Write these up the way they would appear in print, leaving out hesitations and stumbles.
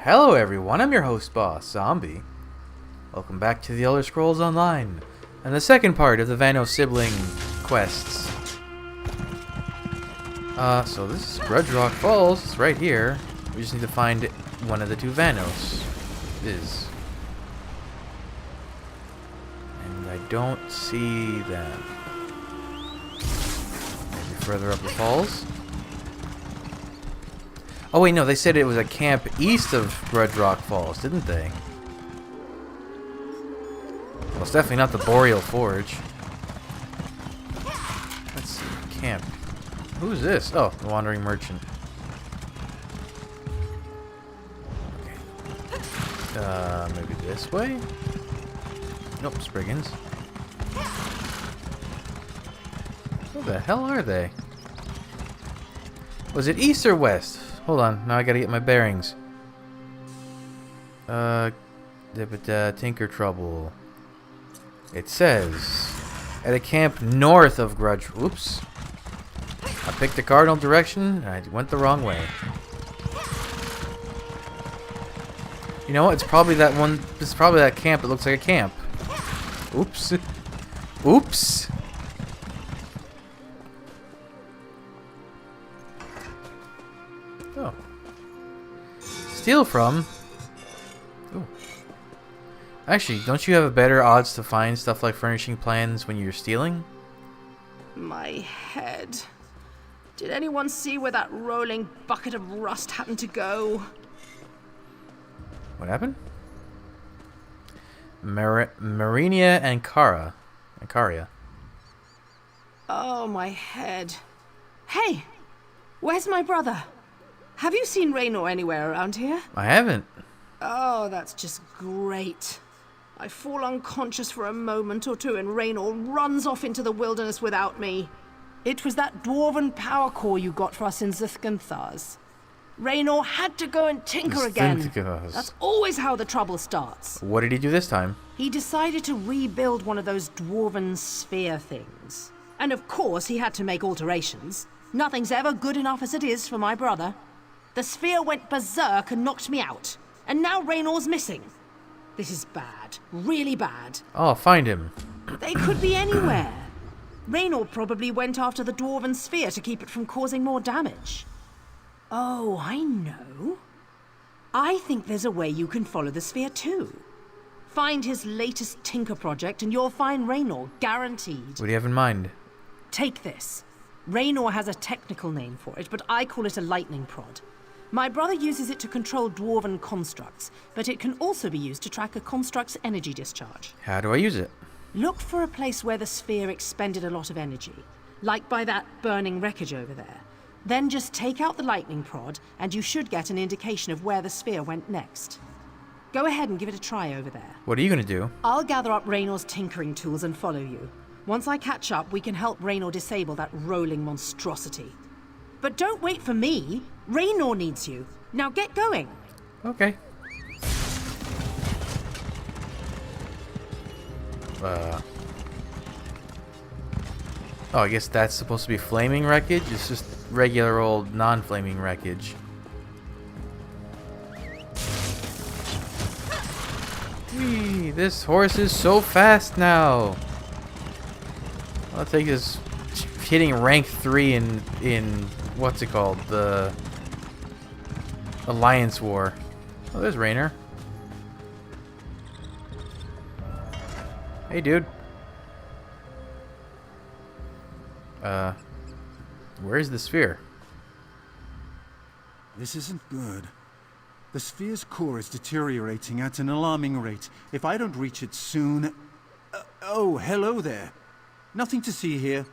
Hello everyone, I'm your host boss, Zombie. Welcome back to the Elder Scrolls Online, and the second part of the VANOS sibling quests. So this is Grudge Rock Falls, it's right here. We just need to find one of the two VANOS. And I don't see them. Maybe further up the falls? Oh wait, no, they said it was a camp east of Grudge Rock Falls, didn't they? Well, it's definitely not the Boreal Forge. Let's see, camp. Who's this? Oh, the Wandering Merchant. Okay. Maybe this way? Nope, Spriggans. Who the hell are they? Was it east or west? Hold on, now I gotta get my bearings. Tinker Trouble. It says at a camp north of Grudge. Oops. I picked the cardinal direction and I went the wrong way. You know what? It's probably that one. It's probably that camp that looks like a camp. Oops. Oops. Oh. Steal from? Ooh. Actually, don't you have better odds to find stuff like furnishing plans when you're stealing? My head. Did anyone see where that rolling bucket of rust happened to go? What happened? Marinia and Caria. Oh, my head. Hey! Where's my brother? Have you seen Raynor anywhere around here? I haven't. Oh, that's just great. I fall unconscious for a moment or two and Raynor runs off into the wilderness without me. It was that dwarven power core you got for us in Zithganthars. Raynor had to go and tinker again. That's always how the trouble starts. What did he do this time? He decided to rebuild one of those dwarven sphere things. And of course he had to make alterations. Nothing's ever good enough as it is for my brother. The sphere went berserk and knocked me out. And now Raynor's missing. This is bad. Really bad. Oh, find him. They could be anywhere. Raynor probably went after the dwarven sphere to keep it from causing more damage. Oh, I know. I think there's a way you can follow the sphere too. Find his latest tinker project and you'll find Raynor, guaranteed. What do you have in mind? Take this. Raynor has a technical name for it, but I call it a lightning prod. My brother uses it to control dwarven constructs, but it can also be used to track a construct's energy discharge. How do I use it? Look for a place where the sphere expended a lot of energy, like by that burning wreckage over there. Then just take out the lightning prod, and you should get an indication of where the sphere went next. Go ahead and give it a try over there. What are you gonna do? I'll gather up Raynor's tinkering tools and follow you. Once I catch up, we can help Raynor disable that rolling monstrosity. But don't wait for me. Raynor needs you. Now get going. Okay. Oh, I guess that's supposed to be flaming wreckage? It's just regular old non-flaming wreckage. Whee! This horse is so fast now! I'll take this hitting rank 3 in what's it called? The Alliance War. Oh, there's Raynor. Hey, dude. Where's the sphere? This isn't good. The sphere's core is deteriorating at an alarming rate. If I don't reach it soon... oh, hello there. Nothing to see here.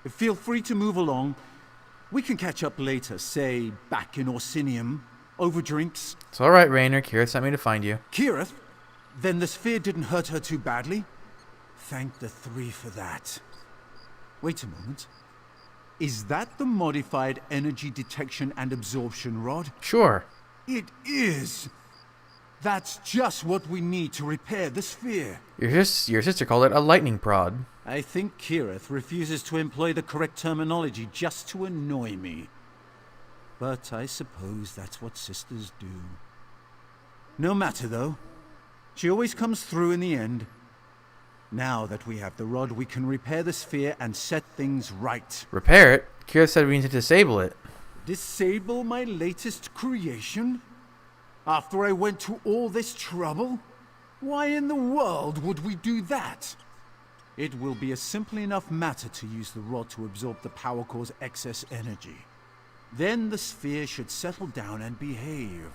Feel free to move along. We can catch up later, say, back in Orsinium, over drinks. It's alright, Raynor. Kirith sent me to find you. Kirith? Then the sphere didn't hurt her too badly? Thank the three for that. Wait a moment. Is that the modified energy detection and absorption rod? Sure. It is! That's just what we need to repair the sphere. Your sister called it a lightning prod. I think Kirith refuses to employ the correct terminology just to annoy me. But I suppose that's what sisters do. No matter, though. She always comes through in the end. Now that we have the rod, we can repair the sphere and set things right. Repair it? Kira said we need to disable it. Disable my latest creation? After I went to all this trouble? Why in the world would we do that? It will be a simple enough matter to use the rod to absorb the power core's excess energy. Then the sphere should settle down and behave.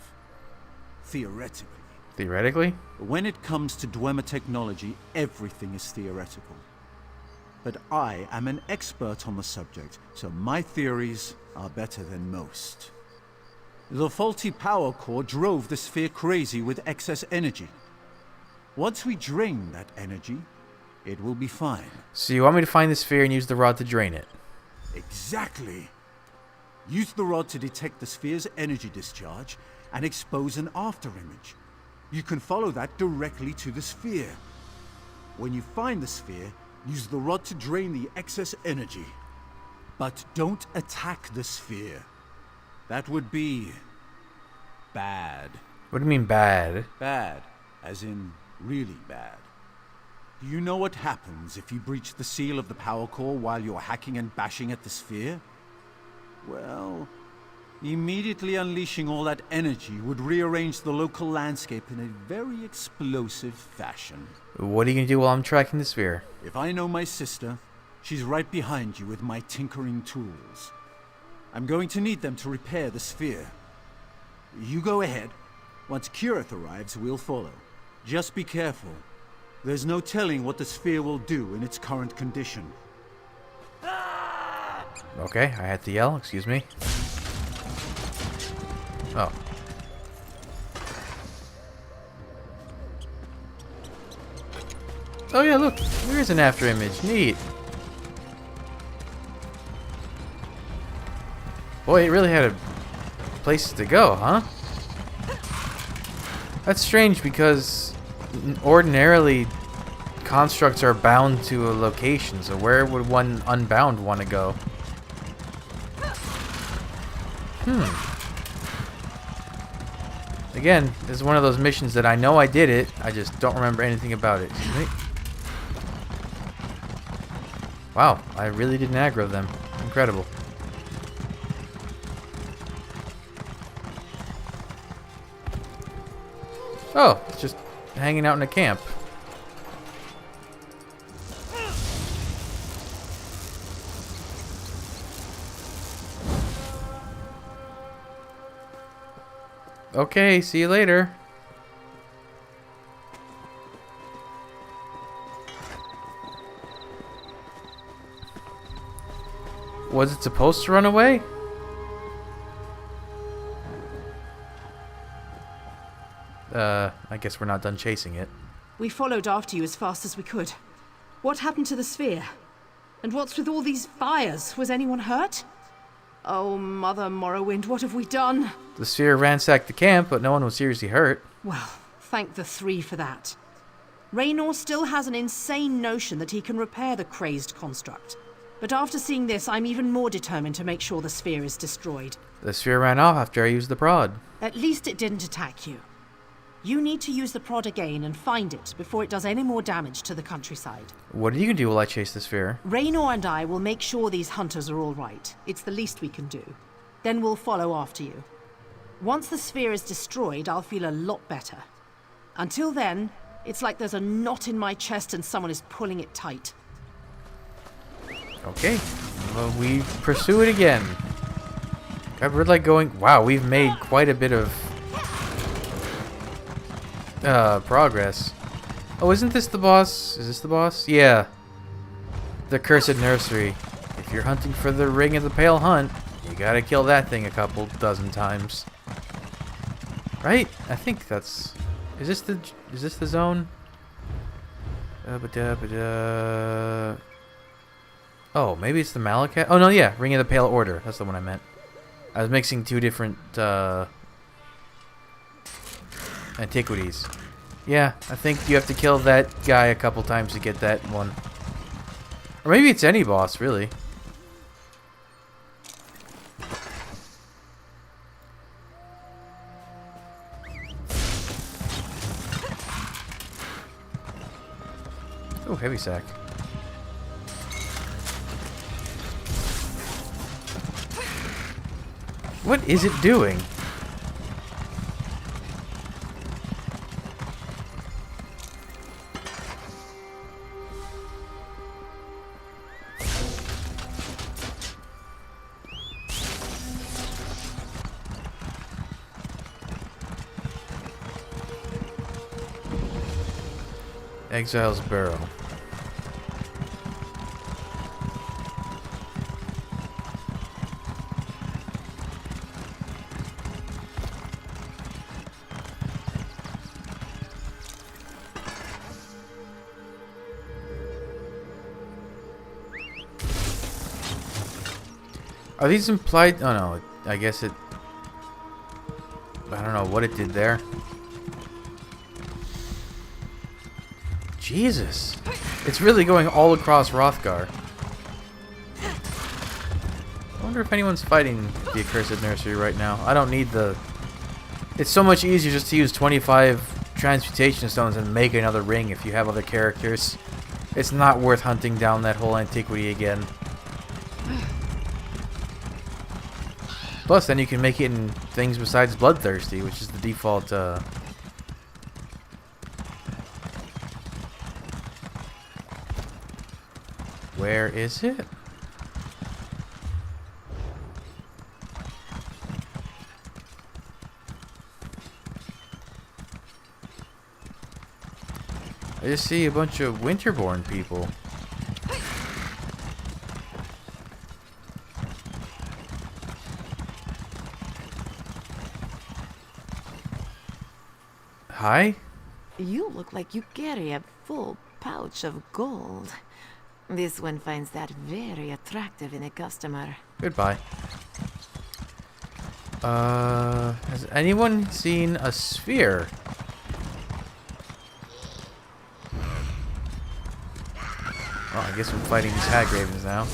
Theoretically. Theoretically? When it comes to Dwemer technology, everything is theoretical. But I am an expert on the subject, so my theories are better than most. The faulty power core drove the sphere crazy with excess energy. Once we drain that energy, it will be fine. So you want me to find the sphere and use the rod to drain it? Exactly. Use the rod to detect the sphere's energy discharge and expose an afterimage. You can follow that directly to the sphere. When you find the sphere, use the rod to drain the excess energy. But don't attack the sphere. That would be bad. What do you mean bad? Bad, as in really bad. Do you know what happens if you breach the seal of the power core while you're hacking and bashing at the sphere? Well, immediately unleashing all that energy would rearrange the local landscape in a very explosive fashion. What are you going to do while I'm tracking the sphere? If I know my sister, she's right behind you with my tinkering tools. I'm going to need them to repair the sphere. You go ahead. Once Kirith arrives, we'll follow. Just be careful. There's no telling what the sphere will do in its current condition. Okay, I had to yell, excuse me. Oh. Oh yeah, look, there is an after image. Neat. Boy, it really had a place to go, huh? That's strange because ordinarily constructs are bound to a location, so where would one unbound want to go? Again, this is one of those missions that I know I did it, I just don't remember anything about it. Excuse me. Wow, I really didn't aggro them. Incredible. Oh, it's just hanging out in a camp. Okay, see you later. Was it supposed to run away? I guess we're not done chasing it. We followed after you as fast as we could. What happened to the sphere? And what's with all these fires? Was anyone hurt? Oh, Mother Morrowind, what have we done? The sphere ransacked the camp, but no one was seriously hurt. Well, thank the three for that. Raynor still has an insane notion that he can repair the crazed construct. But after seeing this, I'm even more determined to make sure the sphere is destroyed. The sphere ran off after I used the prod. At least it didn't attack you. You need to use the prod again and find it before it does any more damage to the countryside. What are you gonna do while I chase the sphere? Raynor and I will make sure these hunters are all right. It's the least we can do. Then we'll follow after you. Once the sphere is destroyed, I'll feel a lot better. Until then, it's like there's a knot in my chest and someone is pulling it tight. Okay, well, we pursue it again. God, we're like going... Wow, we've made quite a bit of progress. Oh, isn't this the boss? Is this the boss? Yeah. The Cursed Nursery. If you're hunting for the Ring of the Pale Hunt, you gotta kill that thing a couple dozen times. Right? I think that's... Is this the zone? Oh, maybe it's the Malachite? Oh, no, yeah. Ring of the Pale Order. That's the one I meant. I was mixing two different antiquities. Yeah, I think you have to kill that guy a couple times to get that one. Or maybe it's any boss, really. Oh, heavy sack. What is it doing? Exile's Barrow. Are these implied? Oh no, I guess it... I don't know what it did there. Jesus. It's really going all across Hrothgar. I wonder if anyone's fighting the Accursed Nursery right now. I don't need the... It's so much easier just to use 25 transmutation stones and make another ring if you have other characters. It's not worth hunting down that whole antiquity again. Plus, then you can make it in things besides Bloodthirsty, which is the default, Where is it? I just see a bunch of Winterborn people. Hi? You look like you carry a full pouch of gold. This one finds that very attractive in a customer. Goodbye. Has anyone seen a sphere? Oh, I guess I'm fighting these hag ravens now.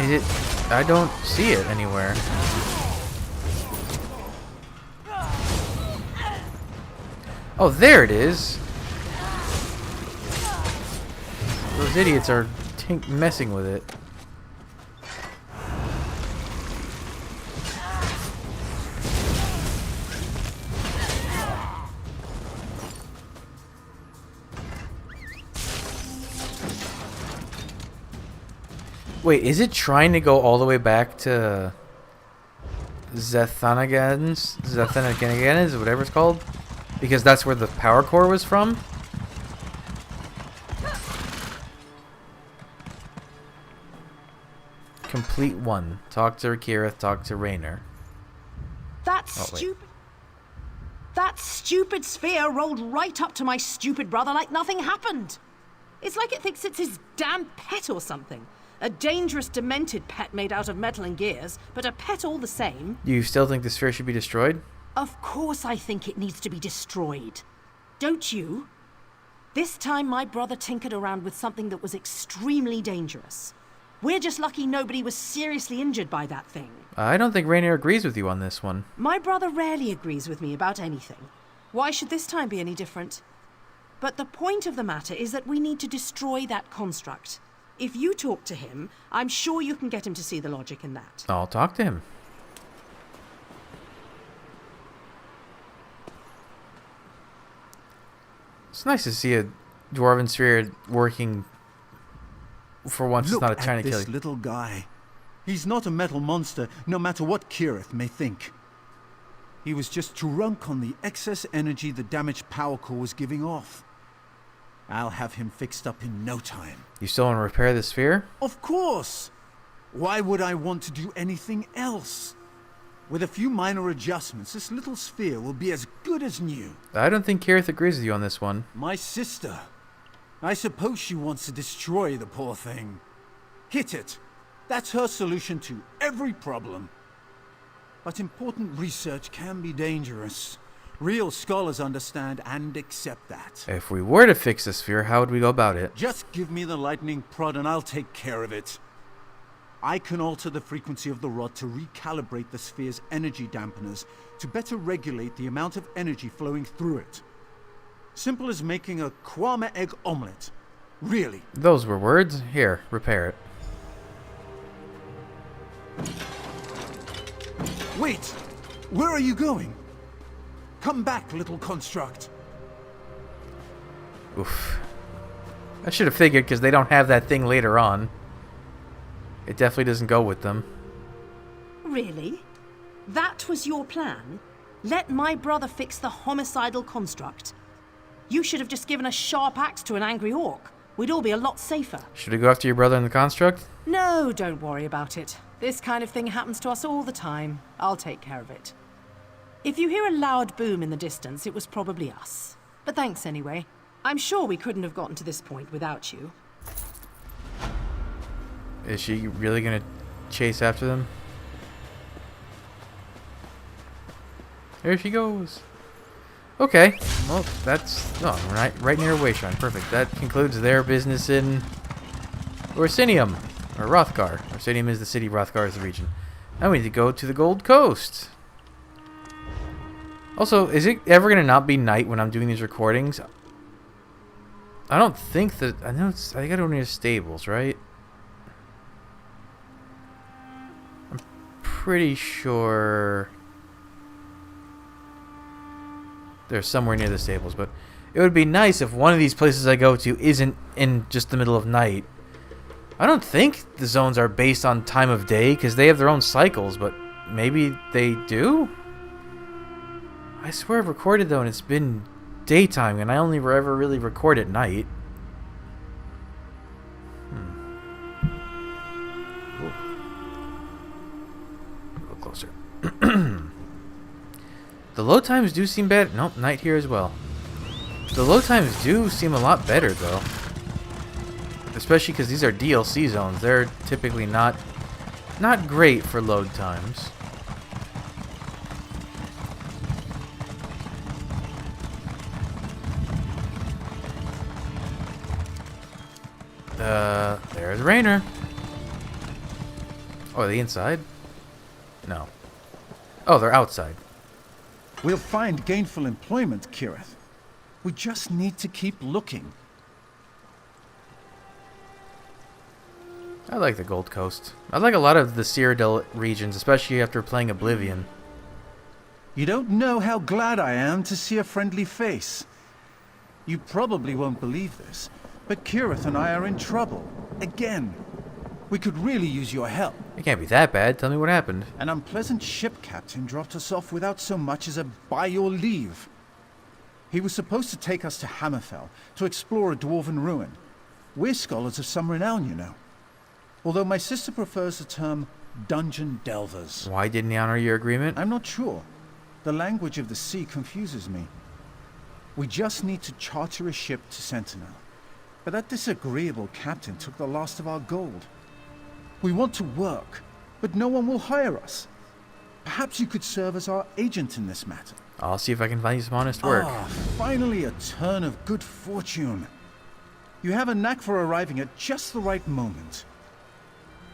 Is it? I don't see it anywhere. Oh, there it is. Those idiots are messing with it. Wait, is it trying to go all the way back to Zethanagans, whatever it's called? Because that's where the power core was from? Complete one. Talk to Kirith, talk to Raynor. That Oh, stupid... That stupid sphere rolled right up to my stupid brother like nothing happened. It's like it thinks it's his damn pet or something. A dangerous, demented pet made out of metal and gears, but a pet all the same. You still think the sphere should be destroyed? Of course I think it needs to be destroyed. Don't you? This time my brother tinkered around with something that was extremely dangerous. We're just lucky nobody was seriously injured by that thing. I don't think Raynor agrees with you on this one. My brother rarely agrees with me about anything. Why should this time be any different? But the point of the matter is that we need to destroy that construct. If you talk to him, I'm sure you can get him to see the logic in that. I'll talk to him. It's nice to see a dwarven sphere working for once. Look It's not a trying at to kill this you. little guy. He's not a metal monster, no matter what Kirith may think. He was just drunk on the excess energy the damaged power core was giving off. I'll have him fixed up in no time. You still want to repair the sphere? Of course! Why would I want to do anything else? With a few minor adjustments, this little sphere will be as good as new. I don't think Kirith agrees with you on this one. My sister. I suppose she wants to destroy the poor thing. Hit it. That's her solution to every problem. But important research can be dangerous. Real scholars understand and accept that. If we were to fix the sphere, how would we go about it? Just give me the lightning prod and I'll take care of it. I can alter the frequency of the rod to recalibrate the sphere's energy dampeners to better regulate the amount of energy flowing through it. Simple as making a kwama egg omelette. Really. Those were words. Here, repair it. Wait! Where are you going? Come back, little construct. Oof. I should have figured because they don't have that thing later on. It definitely doesn't go with them. Really? That was your plan? Let my brother fix the homicidal construct? You should have just given a sharp axe to an angry orc. We'd all be a lot safer. Should we go after your brother in the construct? No, don't worry about it. This kind of thing happens to us all the time. I'll take care of it. If you hear a loud boom in the distance, it was probably us. But thanks anyway. I'm sure we couldn't have gotten to this point without you. Is she really gonna chase after them? There she goes. Okay, well, that's right near Wayshrine. Perfect. That concludes their business in Orsinium, or Rothgar. Orsinium is the city, Rothgar is the region. Now we need to go to the Gold Coast. Also, is it ever gonna not be night when I'm doing these recordings? I don't think that. I know it's. I gotta go near stables, right? I'm pretty sure they're somewhere near the stables, but it would be nice if one of these places I go to isn't in just the middle of night. I don't think the zones are based on time of day because they have their own cycles, but maybe they do? I swear I've recorded though and it's been daytime and I only ever really record at night. Ooh. A little closer. The load times do seem bad. Nope, night here as well. The load times do seem a lot better though. Especially because these are DLC zones. They're typically not great for load times. There's Rainer. Oh, are they inside? No. Oh, they're outside. We'll find gainful employment, Kirith. We just need to keep looking. I like the Gold Coast. I like a lot of the Cyrodiil regions, especially after playing Oblivion. You don't know how glad I am to see a friendly face. You probably won't believe this, but Kirith and I are in trouble. Again. We could really use your help. It can't be that bad. Tell me what happened. An unpleasant ship captain dropped us off without so much as a by your leave. He was supposed to take us to Hammerfell to explore a dwarven ruin. We're scholars of some renown, you know. Although my sister prefers the term dungeon delvers. Why didn't he honor your agreement? I'm not sure. The language of the sea confuses me. We just need to charter a ship to Sentinel. But that disagreeable captain took the last of our gold. We want to work, but no one will hire us. Perhaps you could serve as our agent in this matter. I'll see if I can find you some honest work. Ah, finally a turn of good fortune. You have a knack for arriving at just the right moment.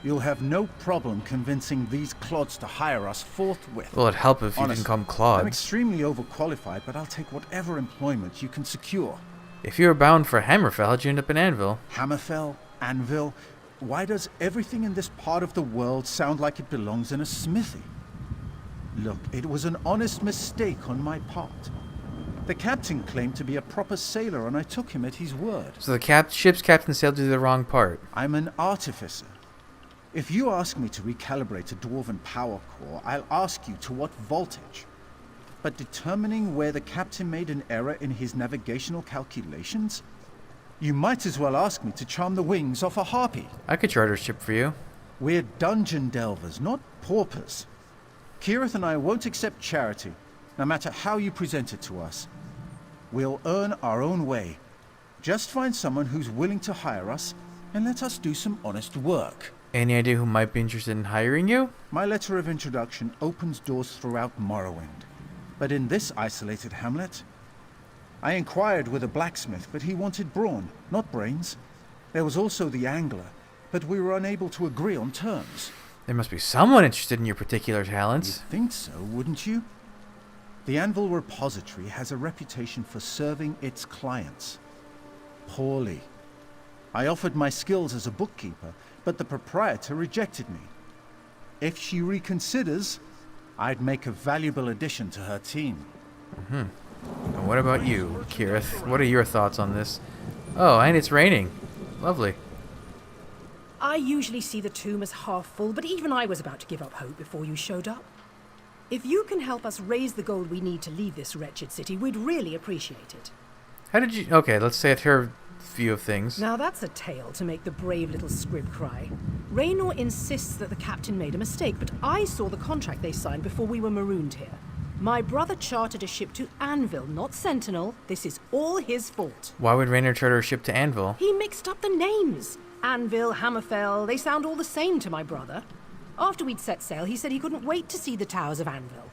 You'll have no problem convincing these clods to hire us forthwith. Well, it'd help if you Honestly, didn't come clods. I'm extremely overqualified, but I'll take whatever employment you can secure. If you were bound for Hammerfell, how'd you end up in Anvil? Hammerfell, Anvil. Why does everything in this part of the world sound like it belongs in a smithy? Look, it was an honest mistake on my part. The captain claimed to be a proper sailor, and I took him at his word. So the ship's captain sailed to the wrong part. I'm an artificer. If you ask me to recalibrate a dwarven power core, I'll ask you to what voltage. But determining where the captain made an error in his navigational calculations? You might as well ask me to charm the wings off a harpy. I could charter a ship for you. We're dungeon delvers, not paupers. Kirith and I won't accept charity, no matter how you present it to us. We'll earn our own way. Just find someone who's willing to hire us, and let us do some honest work. Any idea who might be interested in hiring you? My letter of introduction opens doors throughout Morrowind. But in this isolated hamlet, I inquired with a blacksmith, but he wanted brawn, not brains. There was also the angler, but we were unable to agree on terms. There must be someone interested in your particular You'd talents. think so, wouldn't you? The Anvil Repository has a reputation for serving its clients poorly. I offered my skills as a bookkeeper, but the proprietor rejected me. If she reconsiders, I'd make a valuable addition to her team. And what about you, Kirith? What are your thoughts on this? Oh, and it's raining. Lovely. I usually see the tomb as half full, but even I was about to give up hope before you showed up. If you can help us raise the gold we need to leave this wretched city, we'd really appreciate it. How did you... Okay, let's say at her view of things. Now that's a tale to make the brave little scrib cry. Raynor insists that the captain made a mistake, but I saw the contract they signed before we were marooned here. My brother chartered a ship to Anvil, not Sentinel. This is all his fault. Why would Raynor charter a ship to Anvil? He mixed up the names. Anvil, Hammerfell, they sound all the same to my brother. After we'd set sail, he said he couldn't wait to see the towers of Anvil.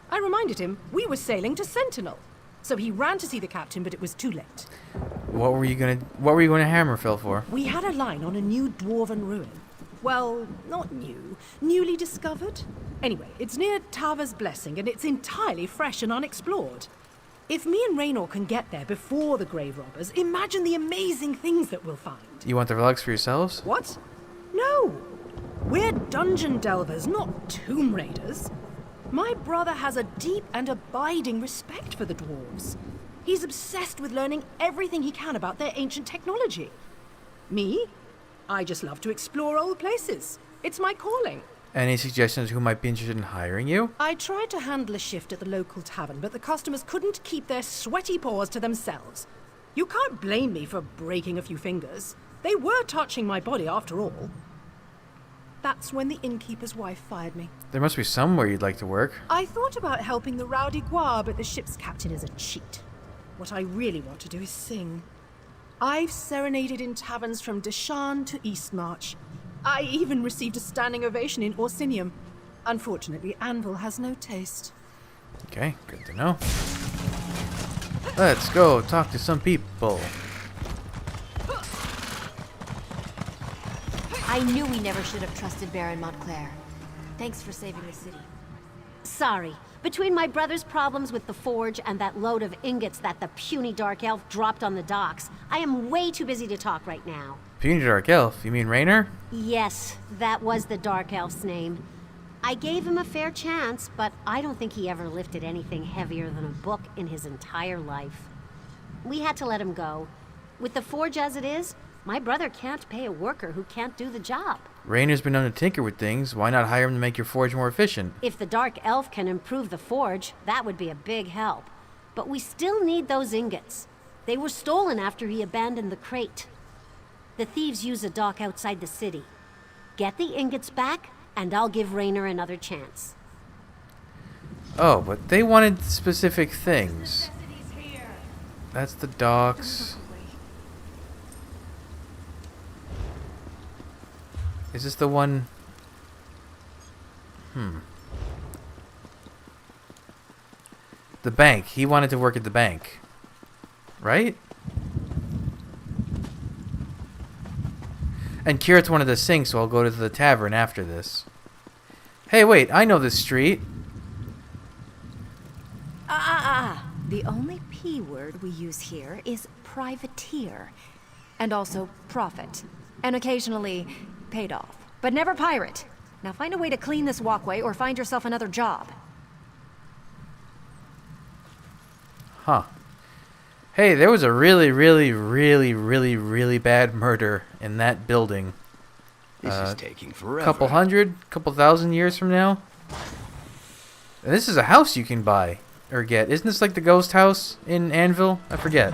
I reminded him we were sailing to Sentinel. So he ran to see the captain, but it was too late. What were you gonna Hammerfell for? We had a line on a new dwarven ruin. Well, not new. Newly discovered. Anyway, it's near Tava's Blessing, and it's entirely fresh and unexplored. If me and Raynor can get there before the grave robbers, imagine the amazing things that we'll find. You want the relics for yourselves? What? No! We're dungeon delvers, not tomb raiders. My brother has a deep and abiding respect for the dwarves. He's obsessed with learning everything he can about their ancient technology. Me? I just love to explore old places. It's my calling. Any suggestions who might be interested in hiring you? I tried to handle a shift at the local tavern, but the customers couldn't keep their sweaty paws to themselves. You can't blame me for breaking a few fingers. They were touching my body after all. That's when the innkeeper's wife fired me. There must be somewhere you'd like to work. I thought about helping the rowdy Gua, but the ship's captain is a cheat. What I really want to do is sing. I've serenaded in taverns from Deshan to Eastmarch. I even received a standing ovation in Orsinium. Unfortunately, Anvil has no taste. Okay, good to know. Let's go talk to some people. I knew we never should have trusted Baron Montclair. Thanks for saving the city. Sorry. Between my brother's problems with the forge and that load of ingots that the puny dark elf dropped on the docks, I am way too busy to talk right now. Puny Dark Elf? You mean Raynor? Yes, that was the dark elf's name. I gave him a fair chance, but I don't think he ever lifted anything heavier than a book in his entire life. We had to let him go. With the forge as it is, my brother can't pay a worker who can't do the job. Raynor's been known to tinker with things. Why not hire him to make your forge more efficient? If the dark elf can improve the forge, that would be a big help. But we still need those ingots. They were stolen after he abandoned the crate. The thieves use a dock outside the city. Get the ingots back, and I'll give Raynor another chance. Oh, but they wanted specific things. That's the docks. Is this the one? The bank. He wanted to work at the bank. Right? And Kirith wanted to sing, so I'll go to the tavern after this. Hey, wait. I know this street. The only P word we use here is privateer. And also profit. And occasionally paid off. But never pirate. Now find a way to clean this walkway or find yourself another job. Huh. Hey, there was a really, really, really, really, really bad murder in that building. This is taking forever. Couple thousand years from now. And this is a house you can buy or get. Isn't this like the ghost house in Anvil? I forget.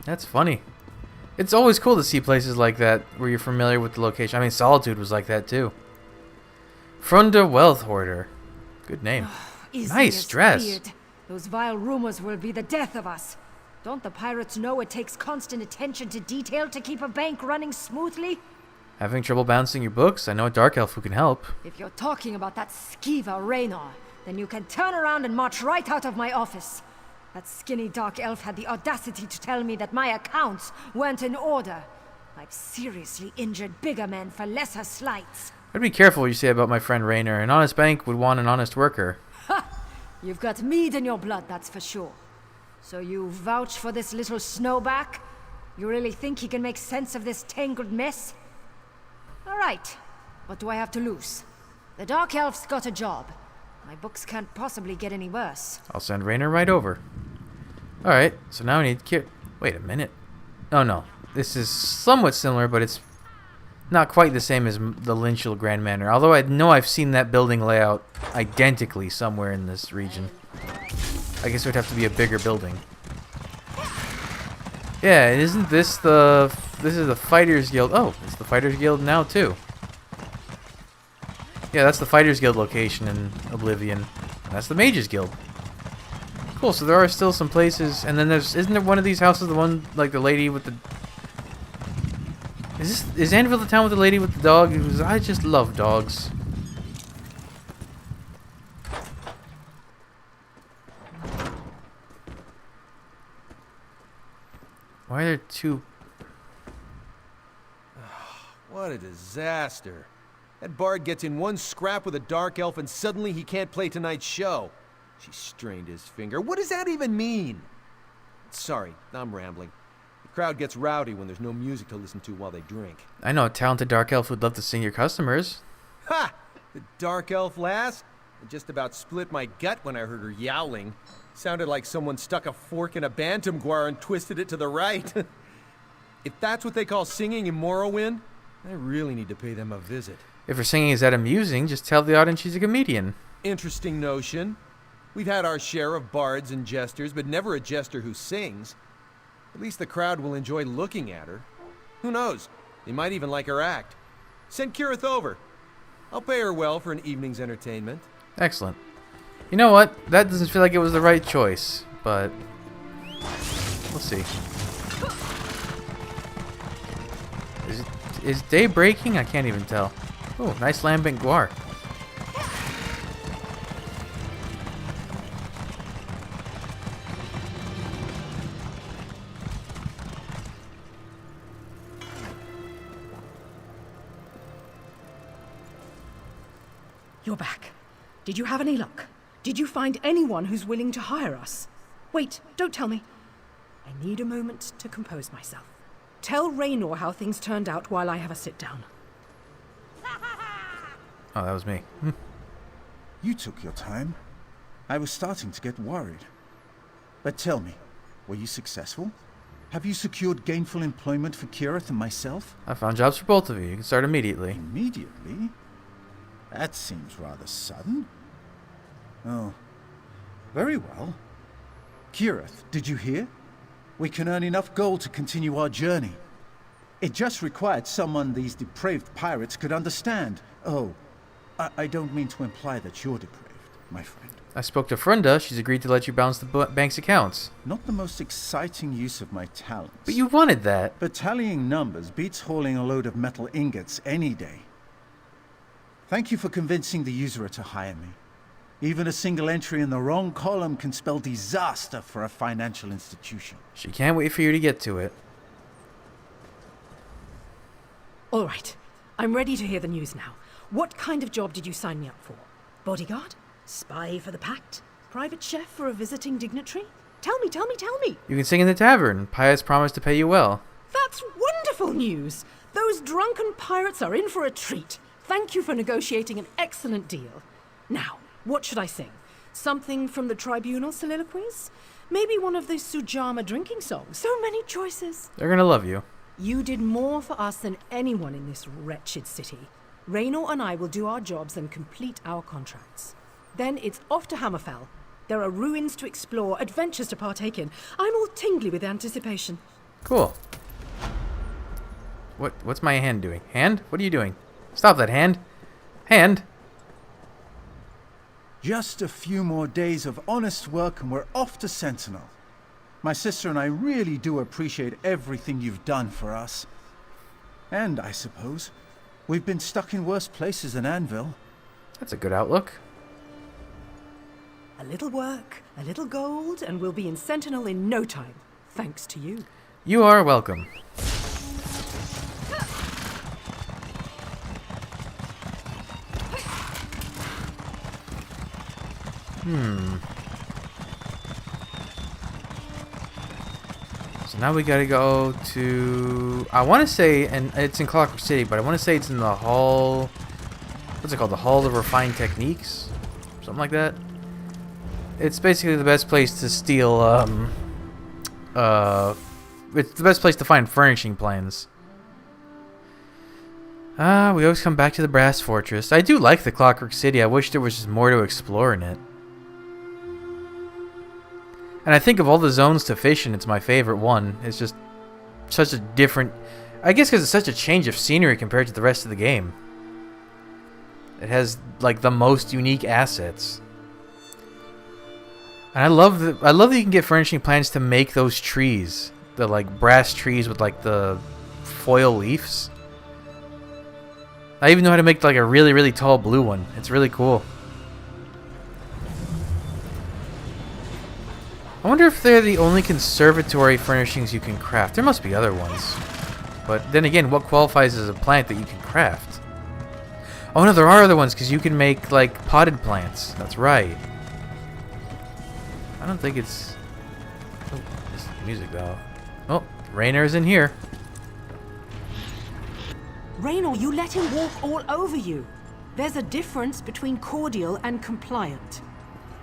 That's funny. It's always cool to see places like that where you're familiar with the location. I mean, Solitude was like that too. Frunda Wealth Hoarder. Good name. Nice dress. Those vile rumors will be the death of us. Don't the pirates know it takes constant attention to detail to keep a bank running smoothly? Having trouble balancing your books? I know a dark elf who can help. If you're talking about that skeever Raynor, then you can turn around and march right out of my office. That skinny dark elf had the audacity to tell me that my accounts weren't in order. I've seriously injured bigger men for lesser slights. I'd be careful what you say about my friend Raynor. An honest bank would want an honest worker. Ha! You've got mead in your blood, that's for sure. So you vouch for this little snowback? You really think he can make sense of this tangled mess? All right. What do I have to lose? The Dark Elf's got a job. My books can't possibly get any worse. I'll send Raynor right over. Alright, so now we need wait a minute. Oh no. This is somewhat similar, but it's not quite the same as the Lynchel Grand Manor. Although I know I've seen that building layout identically somewhere in this region. I guess it would have to be a bigger building. Yeah, isn't this the... This is the Fighters Guild. Oh, it's the Fighters Guild now, too. Yeah, that's the Fighters Guild location in Oblivion. And that's the Mages Guild. Cool, so there are still some places. And then there's... Isn't there one of these houses the one, like, the lady with the... Is Anvil the town with the lady with the dog? I just love dogs. Why are there two... What a disaster. That bard gets in one scrap with a dark elf and suddenly he can't play tonight's show. She strained his finger. What does that even mean? Sorry, I'm rambling. The crowd gets rowdy when there's no music to listen to while they drink. I know a talented dark elf who'd love to sing your customers. Ha! The dark elf lass? I just about split my gut when I heard her yowling. Sounded like someone stuck a fork in a bantam guar and twisted it to the right. If that's what they call singing in Morrowind, I really need to pay them a visit. If her singing is that amusing, just tell the audience she's a comedian. Interesting notion. We've had our share of bards and jesters, but never a jester who sings. At least the crowd will enjoy looking at her. Who knows? They might even like her act. Send Kirith over. I'll pay her well for an evening's entertainment. Excellent. You know what? That doesn't feel like it was the right choice, but we'll see. Is day breaking? I can't even tell. Oh, nice lambent guar. You're back. Did you have any luck? Did you find anyone who's willing to hire us? Wait, don't tell me. I need a moment to compose myself. Tell Raynor how things turned out while I have a sit down. Oh, that was me. You took your time. I was starting to get worried. But tell me, were you successful? Have you secured gainful employment for Kirith and myself? I found jobs for both of you. You can start immediately. Immediately? That seems rather sudden. Oh, very well. Kirith, did you hear? We can earn enough gold to continue our journey. It just required someone these depraved pirates could understand. Oh, I don't mean to imply that you're depraved, my friend. I spoke to Frunda. She's agreed to let you balance the bank's accounts. Not the most exciting use of my talents. But you wanted that. But tallying numbers beats hauling a load of metal ingots any day. Thank you for convincing the usurer to hire me. Even a single entry in the wrong column can spell disaster for a financial institution. She can't wait for you to get to it. All right, I'm ready to hear the news now. What kind of job did you sign me up for? Bodyguard? Spy for the Pact? Private chef for a visiting dignitary? Tell me, tell me, tell me! You can sing in the tavern. Pius promised to pay you well. That's wonderful news! Those drunken pirates are in for a treat. Thank you for negotiating an excellent deal. Now, what should I sing? Something from the Tribunal soliloquies? Maybe one of the Sujama drinking songs? So many choices. They're gonna love you. You did more for us than anyone in this wretched city. Raynor and I will do our jobs and complete our contracts. Then it's off to Hammerfell. There are ruins to explore, adventures to partake in. I'm all tingly with anticipation. Cool. What's my hand doing? Hand? What are you doing? Stop that hand. Hand. Just a few more days of honest work and we're off to Sentinel. My sister and I really do appreciate everything you've done for us. And, I suppose, We've been stuck in worse places than Anvil. That's a good outlook. A little work, a little gold, and we'll be in Sentinel in no time. Thanks to you. You are welcome. So now we gotta go to... I want to say, and it's in Clockwork City, but I want to say it's in the Hall... What's it called? The Hall of Refined Techniques? Something like that. It's basically the best place to steal, it's the best place to find furnishing plans. We always come back to the Brass Fortress. I do like the Clockwork City. I wish there was just more to explore in it. And I think of all the zones to fish in, it's my favorite one. It's just such a different... I guess because it's such a change of scenery compared to the rest of the game. It has, like, the most unique assets. And I love that you can get furnishing plans to make those trees. The, like, brass trees with, like, the foil leaves. I even know how to make, like, a really, really tall blue one. It's really cool. I wonder if they're the only conservatory furnishings you can craft. There must be other ones. But then again, what qualifies as a plant that you can craft? Oh no, there are other ones, because you can make, like, potted plants. That's right. I don't think it's... Oh, this is music, though. Oh, Raynor's in here. Raynor, you let him walk all over you. There's a difference between cordial and compliant.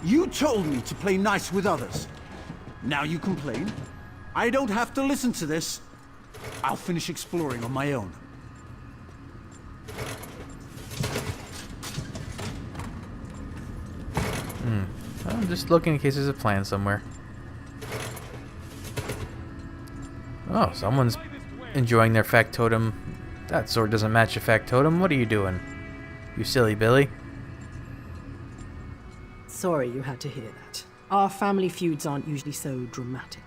You told me to play nice with others. Now you complain? I don't have to listen to this. I'll finish exploring on my own. I'm just looking in case there's a plan somewhere. Oh, someone's enjoying their factotum. That sword doesn't match a factotum. What are you doing? You silly Billy. Sorry you had to hear that. Our family feuds aren't usually so dramatic.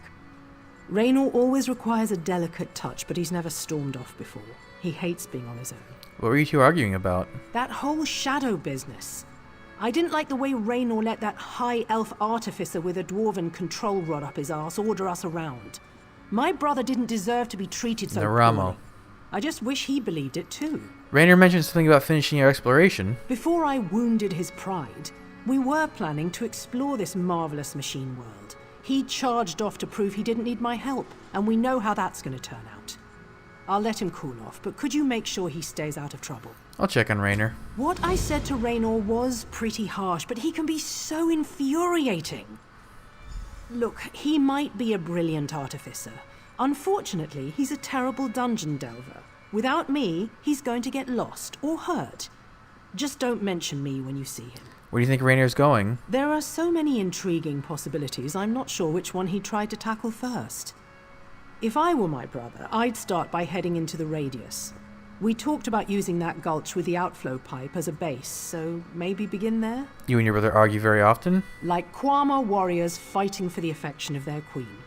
Raynor always requires a delicate touch, but he's never stormed off before. He hates being on his own. What were you two arguing about? That whole shadow business. I didn't like the way Raynor let that high elf artificer with a dwarven control rod up his arse order us around. My brother didn't deserve to be treated so Naramo. poorly. I just wish he believed it too. Raynor mentioned something about finishing your exploration. Before I wounded his pride, we were planning to explore this marvelous machine world. He charged off to prove he didn't need my help, and we know how that's going to turn out. I'll let him cool off, but could you make sure he stays out of trouble? I'll check on Raynor. What I said to Raynor was pretty harsh, but he can be so infuriating. Look, he might be a brilliant artificer. Unfortunately, he's a terrible dungeon delver. Without me, he's going to get lost or hurt. Just don't mention me when you see him. Where do you think Raynor's going? There are so many intriguing possibilities, I'm not sure which one he tried to tackle first. If I were my brother, I'd start by heading into the radius. We talked about using that gulch with the outflow pipe as a base, so maybe begin there? You and your brother argue very often? Like Kwama warriors fighting for the affection of their queen.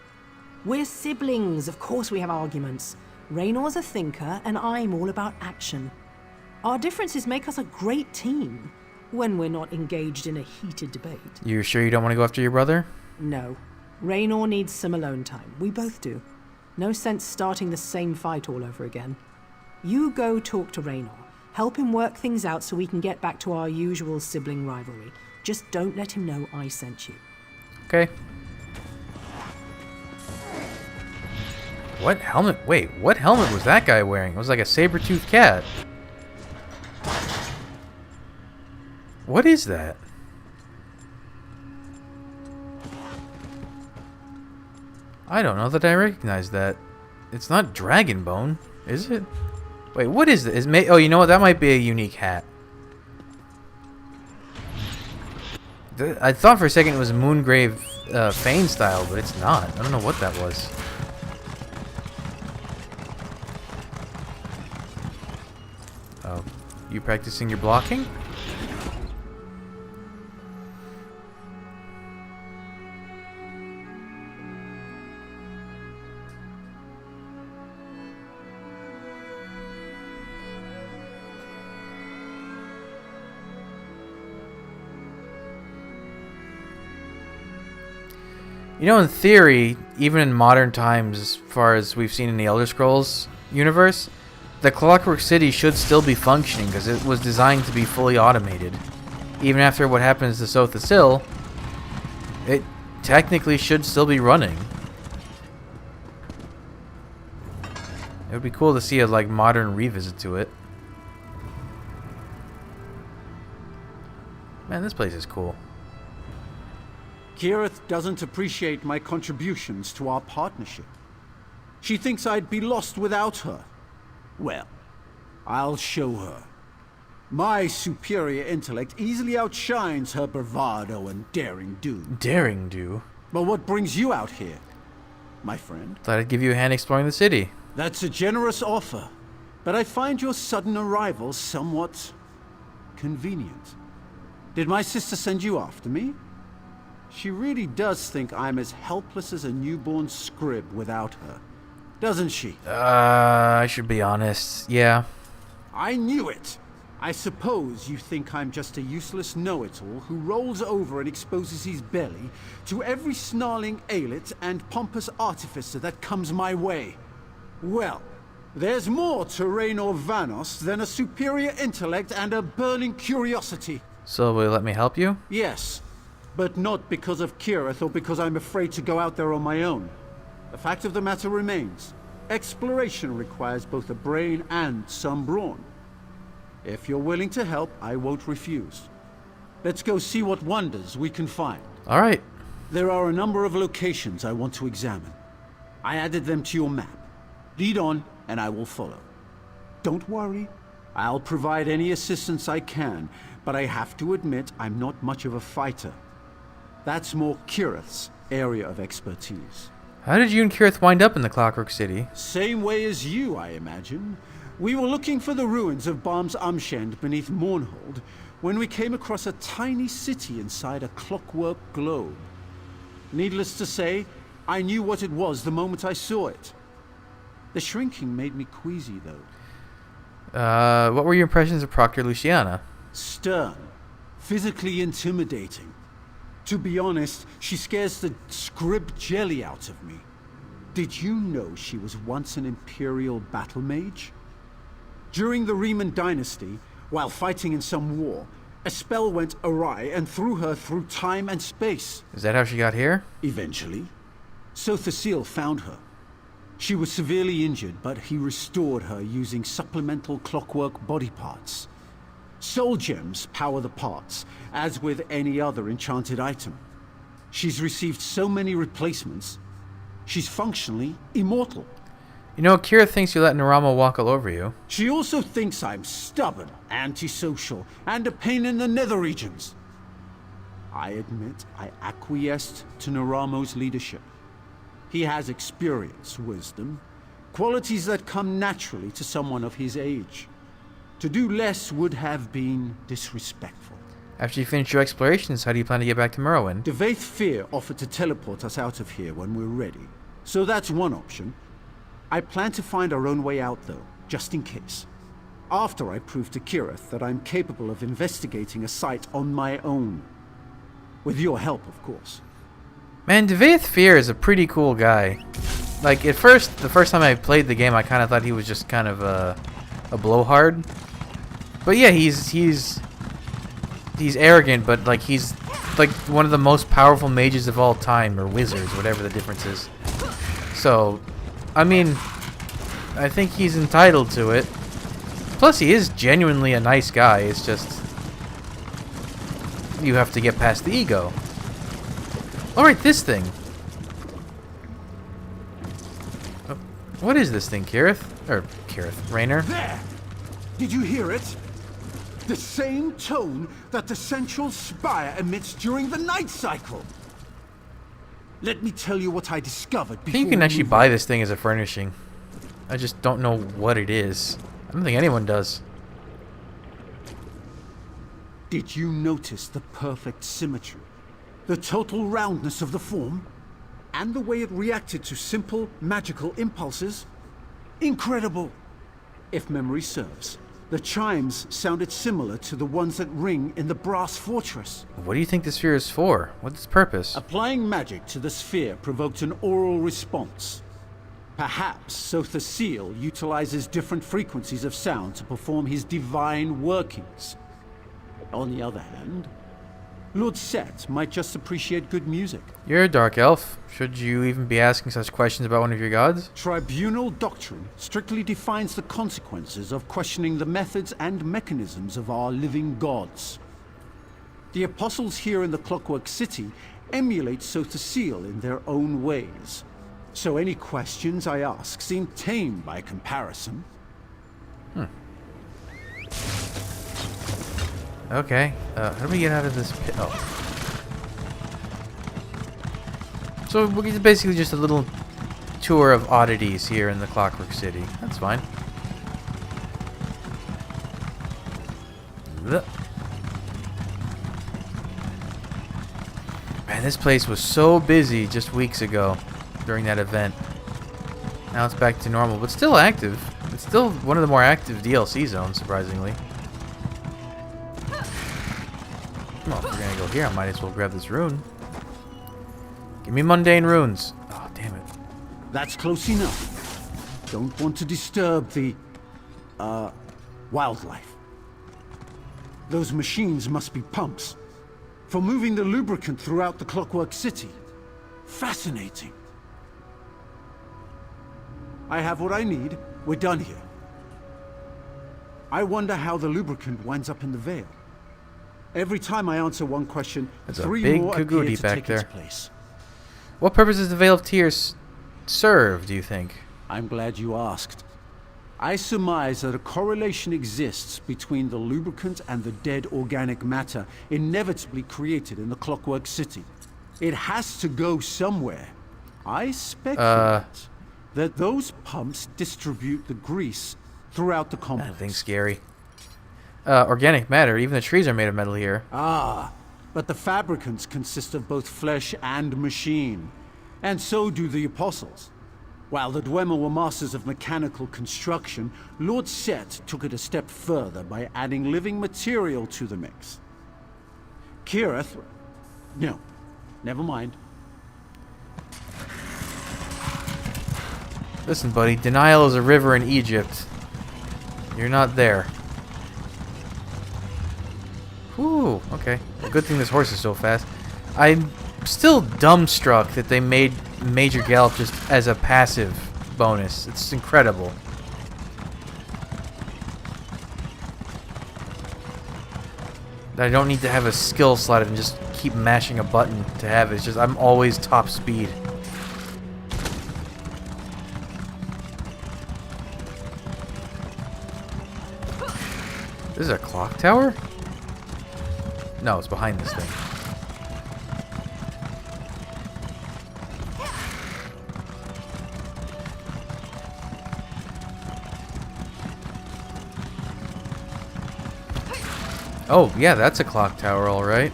We're siblings, of course we have arguments. Raynor's a thinker, and I'm all about action. Our differences make us a great team, when we're not engaged in a heated debate. You sure you don't want to go after your brother? No. Raynor needs some alone time. We both do. No sense starting the same fight all over again. You go talk to Raynor. Help him work things out so we can get back to our usual sibling rivalry. Just don't let him know I sent you. Okay. What helmet? Wait, what helmet was that guy wearing? It was like a saber-toothed cat. What is that? I don't know that I recognize that. It's not dragon bone, is it? Wait, what is this? Oh, you know what? That might be a unique hat. I thought for a second it was Moongrave Fane style, but it's not. I don't know what that was. Oh, you practicing your blocking? You know, in theory, even in modern times, as far as we've seen in the Elder Scrolls universe, the Clockwork City should still be functioning because it was designed to be fully automated. Even after what happens to Sotha Sil, it technically should still be running. It would be cool to see a like modern revisit to it. Man, this place is cool. Kirith doesn't appreciate my contributions to our partnership. She thinks I'd be lost without her. Well, I'll show her. My superior intellect easily outshines her bravado and daring do. Daring do? But what brings you out here, my friend? Thought I'd give you a hand exploring the city. That's a generous offer, but I find your sudden arrival somewhat convenient. Did my sister send you after me? She really does think I'm as helpless as a newborn scrib without her, doesn't she? I should be honest. Yeah. I knew it! I suppose you think I'm just a useless know-it-all who rolls over and exposes his belly to every snarling ailet and pompous artificer that comes my way. Well, there's more to Raynor VANOS than a superior intellect and a burning curiosity. So will you let me help you? Yes, but not because of Kirith or because I'm afraid to go out there on my own. The fact of the matter remains, exploration requires both a brain and some brawn. If you're willing to help, I won't refuse. Let's go see what wonders we can find. Alright. There are a number of locations I want to examine. I added them to your map. Lead on, and I will follow. Don't worry, I'll provide any assistance I can, but I have to admit I'm not much of a fighter. That's more Kirith's area of expertise. How did you and Kirith wind up in the Clockwork City? Same way as you, I imagine. We were looking for the ruins of Balm's Amshend beneath Mournhold when we came across a tiny city inside a clockwork globe. Needless to say, I knew what it was the moment I saw it. The shrinking made me queasy, though. What were your impressions of Proctor Luciana? Stern. Physically intimidating. To be honest, she scares the scrib jelly out of me. Did you know she was once an Imperial battle mage? During the Riemann dynasty, while fighting in some war, a spell went awry and threw her through time and space. Is that how she got here? Eventually. Sotha Sil found her. She was severely injured, but he restored her using supplemental clockwork body parts. Soul gems power the parts, as with any other enchanted item. She's received so many replacements, she's functionally immortal. You know, Kira thinks you let Narama walk all over you. She also thinks I'm stubborn, antisocial, and a pain in the nether regions. I admit I acquiesced to Naramo's leadership. He has experience, wisdom, qualities that come naturally to someone of his age. To do less would have been disrespectful. After you finish your explorations, how do you plan to get back to Merwin? Devaith Fear offered to teleport us out of here when we're ready. So that's one option. I plan to find our own way out, though, just in case. After I prove to Kirith that I'm capable of investigating a site on my own. With your help, of course. Man, Devaith Fear is a pretty cool guy. Like, at first, the first time I played the game, I kind of thought he was just kind of a blowhard. But yeah, he's arrogant, but like he's like one of the most powerful mages of all time, or wizards, whatever the difference is. So, I mean, I think he's entitled to it. Plus, he is genuinely a nice guy. It's just you have to get past the ego. Alright, this thing. Oh, what is this thing, Kirith? Or Kirith, Raynor? There! Did you hear it? The same tone that the central spire emits during the night cycle. Let me tell you what I discovered I before. think you can we actually move buy on. this thing as a furnishing. I just don't know what it is. I don't think anyone does. Did you notice the perfect symmetry? The total roundness of the form? And the way it reacted to simple, magical impulses? Incredible! If memory serves, The chimes sounded similar to the ones that ring in the brass fortress. What do you think the sphere is for? What's its purpose? Applying magic to the sphere provoked an oral response. Perhaps Sotha Seal utilizes different frequencies of sound to perform his divine workings. On the other hand, Lord Set might just appreciate good music. You're a dark elf. Should you even be asking such questions about one of your gods? Tribunal doctrine strictly defines the consequences of questioning the methods and mechanisms of our living gods. The apostles here in the Clockwork City emulate Sotha Seal in their own ways. So any questions I ask seem tame by comparison. Okay, how do we get out of this pit? Oh. So it's basically just a little tour of oddities here in the Clockwork City. That's fine. Ugh. Man, this place was so busy just weeks ago during that event. Now it's back to normal, but still active. It's still one of the more active DLC zones, surprisingly. Well, if we're gonna go here, I might as well grab this rune. Give me mundane runes. Oh, damn it. That's close enough. Don't want to disturb the, wildlife. Those machines must be pumps. For moving the lubricant throughout the Clockwork City. Fascinating. I have what I need. We're done here. I wonder how the lubricant winds up in the Vale. Every time I answer one question, There's a three big more appear Kagudi to back take there. its place. What purpose does the Veil of Tears serve, do you think? I'm glad you asked. I surmise that a correlation exists between the lubricant and the dead organic matter inevitably created in the Clockwork City. It has to go somewhere. I speculate that those pumps distribute the grease throughout the complex. That thing's scary. Organic matter. Even the trees are made of metal here. Ah, but the fabricants consist of both flesh and machine. And so do the apostles. While the Dwemer were masters of mechanical construction, Lord Set took it a step further by adding living material to the mix. Kirith... No, never mind. Listen, buddy. Denial is a river in Egypt. You're not there. Whew, okay. Good thing this horse is so fast. I'm still dumbstruck that they made Major Gallop just as a passive bonus. It's incredible. That I don't need to have a skill slot and just keep mashing a button to have it. It's just I'm always top speed. This is a clock tower? No, it's behind this thing. Oh, yeah, that's a clock tower, alright.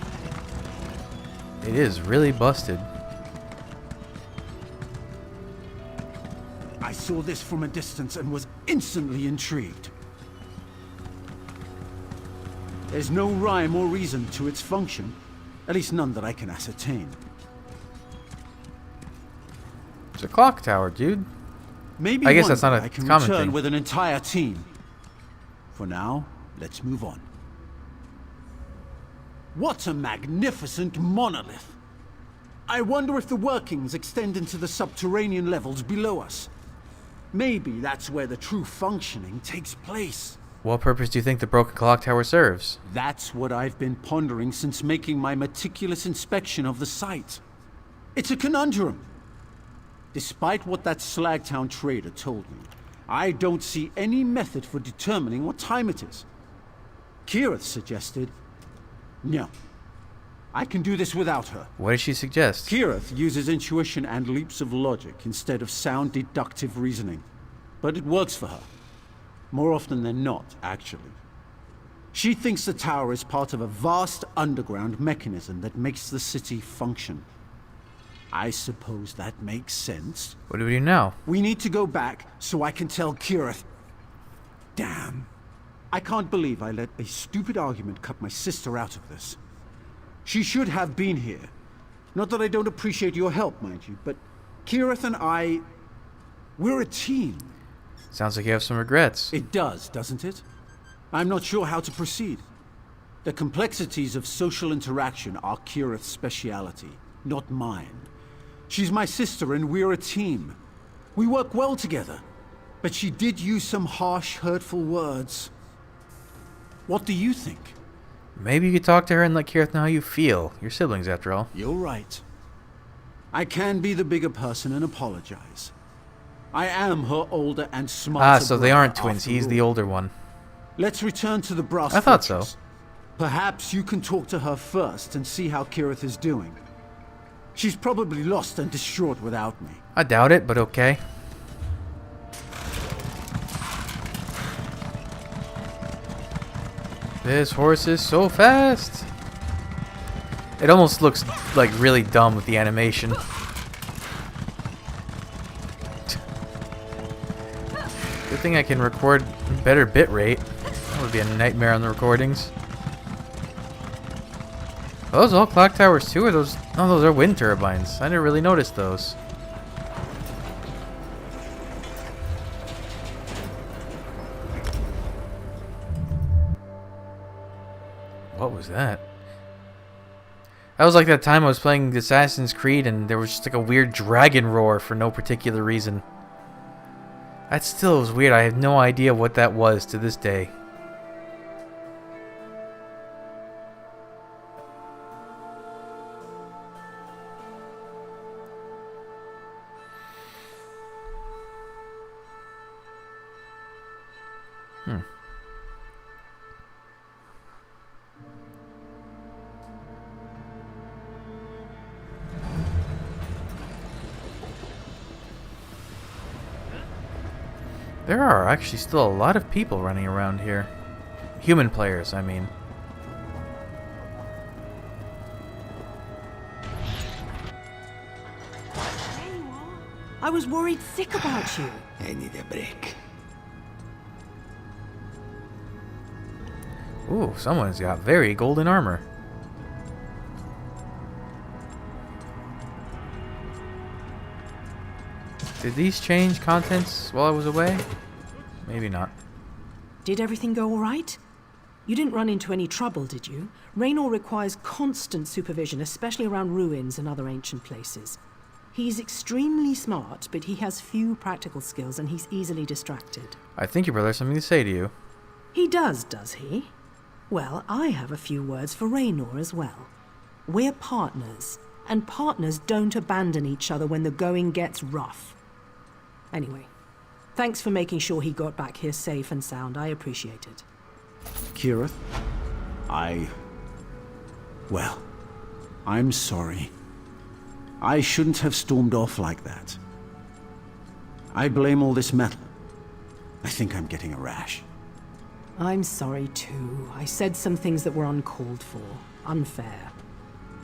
It is really busted. I saw this from a distance and was instantly intrigued. There's no rhyme or reason to its function, at least none that I can ascertain. It's a clock tower, dude. Maybe I guess one that's not day a I can common return thing. with an entire team. For now, let's move on. What a magnificent monolith! I wonder if the workings extend into the subterranean levels below us. Maybe that's where the true functioning takes place. What purpose do you think the broken clock tower serves? That's what I've been pondering since making my meticulous inspection of the site. It's a conundrum. Despite what that Slagtown trader told me, I don't see any method for determining what time it is. Kirith suggested... No. I can do this without her. What did she suggest? Kirith uses intuition and leaps of logic instead of sound deductive reasoning. But it works for her. More often than not, actually. She thinks the tower is part of a vast underground mechanism that makes the city function. I suppose that makes sense. What do we do now? We need to go back so I can tell Kirith. Damn. I can't believe I let a stupid argument cut my sister out of this. She should have been here. Not that I don't appreciate your help, mind you, but Kirith and I, we're a team. Sounds like you have some regrets. It does, doesn't it? I'm not sure how to proceed. The complexities of social interaction are Kirith's speciality, not mine. She's my sister and we're a team. We work well together. But she did use some harsh, hurtful words. What do you think? Maybe you could talk to her and let Kirith know how you feel. Your siblings, after all. You're right. I can be the bigger person and apologize. I am her older and smarter So they aren't brother twins. after He's all. the older one. Let's return to the brass I thought so. fortress. Perhaps you can talk to her first and see how Kirith is doing. She's probably lost and distraught without me. I doubt it, but okay. This horse is so fast. It almost looks like really dumb with the animation. Good thing I can record better bitrate. That would be a nightmare on the recordings. Are those all clock towers too, or those? Oh, those are wind turbines. I never really noticed those. What was that? That was like that time I was playing Assassin's Creed and there was just like a weird dragon roar for no particular reason. That still was weird. I have no idea what that was to this day. There are actually still a lot of people running around here. Human players, I mean. I was worried sick about you. I need a break. Ooh, someone's got very golden armor. Did these change contents while I was away? Maybe not. Did everything go all right? You didn't run into any trouble, did you? Raynor requires constant supervision, especially around ruins and other ancient places. He's extremely smart, but he has few practical skills and he's easily distracted. I think your brother has something to say to you. He does he? Well, I have a few words for Raynor as well. We're partners, and partners don't abandon each other when the going gets rough. Anyway, thanks for making sure he got back here safe and sound. I appreciate it. Kirith, well, I'm sorry. I shouldn't have stormed off like that. I blame all this metal. I think I'm getting a rash. I'm sorry too. I said some things that were uncalled for, unfair.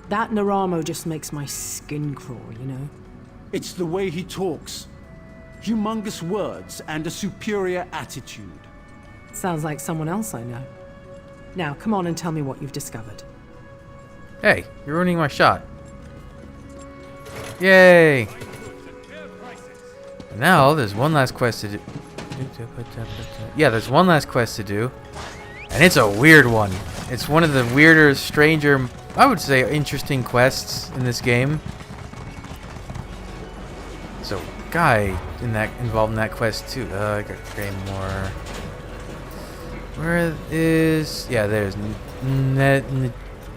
That Naramo just makes my skin crawl, you know? It's the way he talks. Humongous words and a superior attitude. Sounds like someone else I know. Now, come on and tell me what you've discovered. Hey, you're ruining my shot. Yay! Now, there's one last quest to do. Yeah, there's one last quest to do. And it's a weird one. It's one of the weirder, stranger, I would say interesting quests in this game. So, guy involved in that quest too. I got Greymoor. Where is... Yeah, there's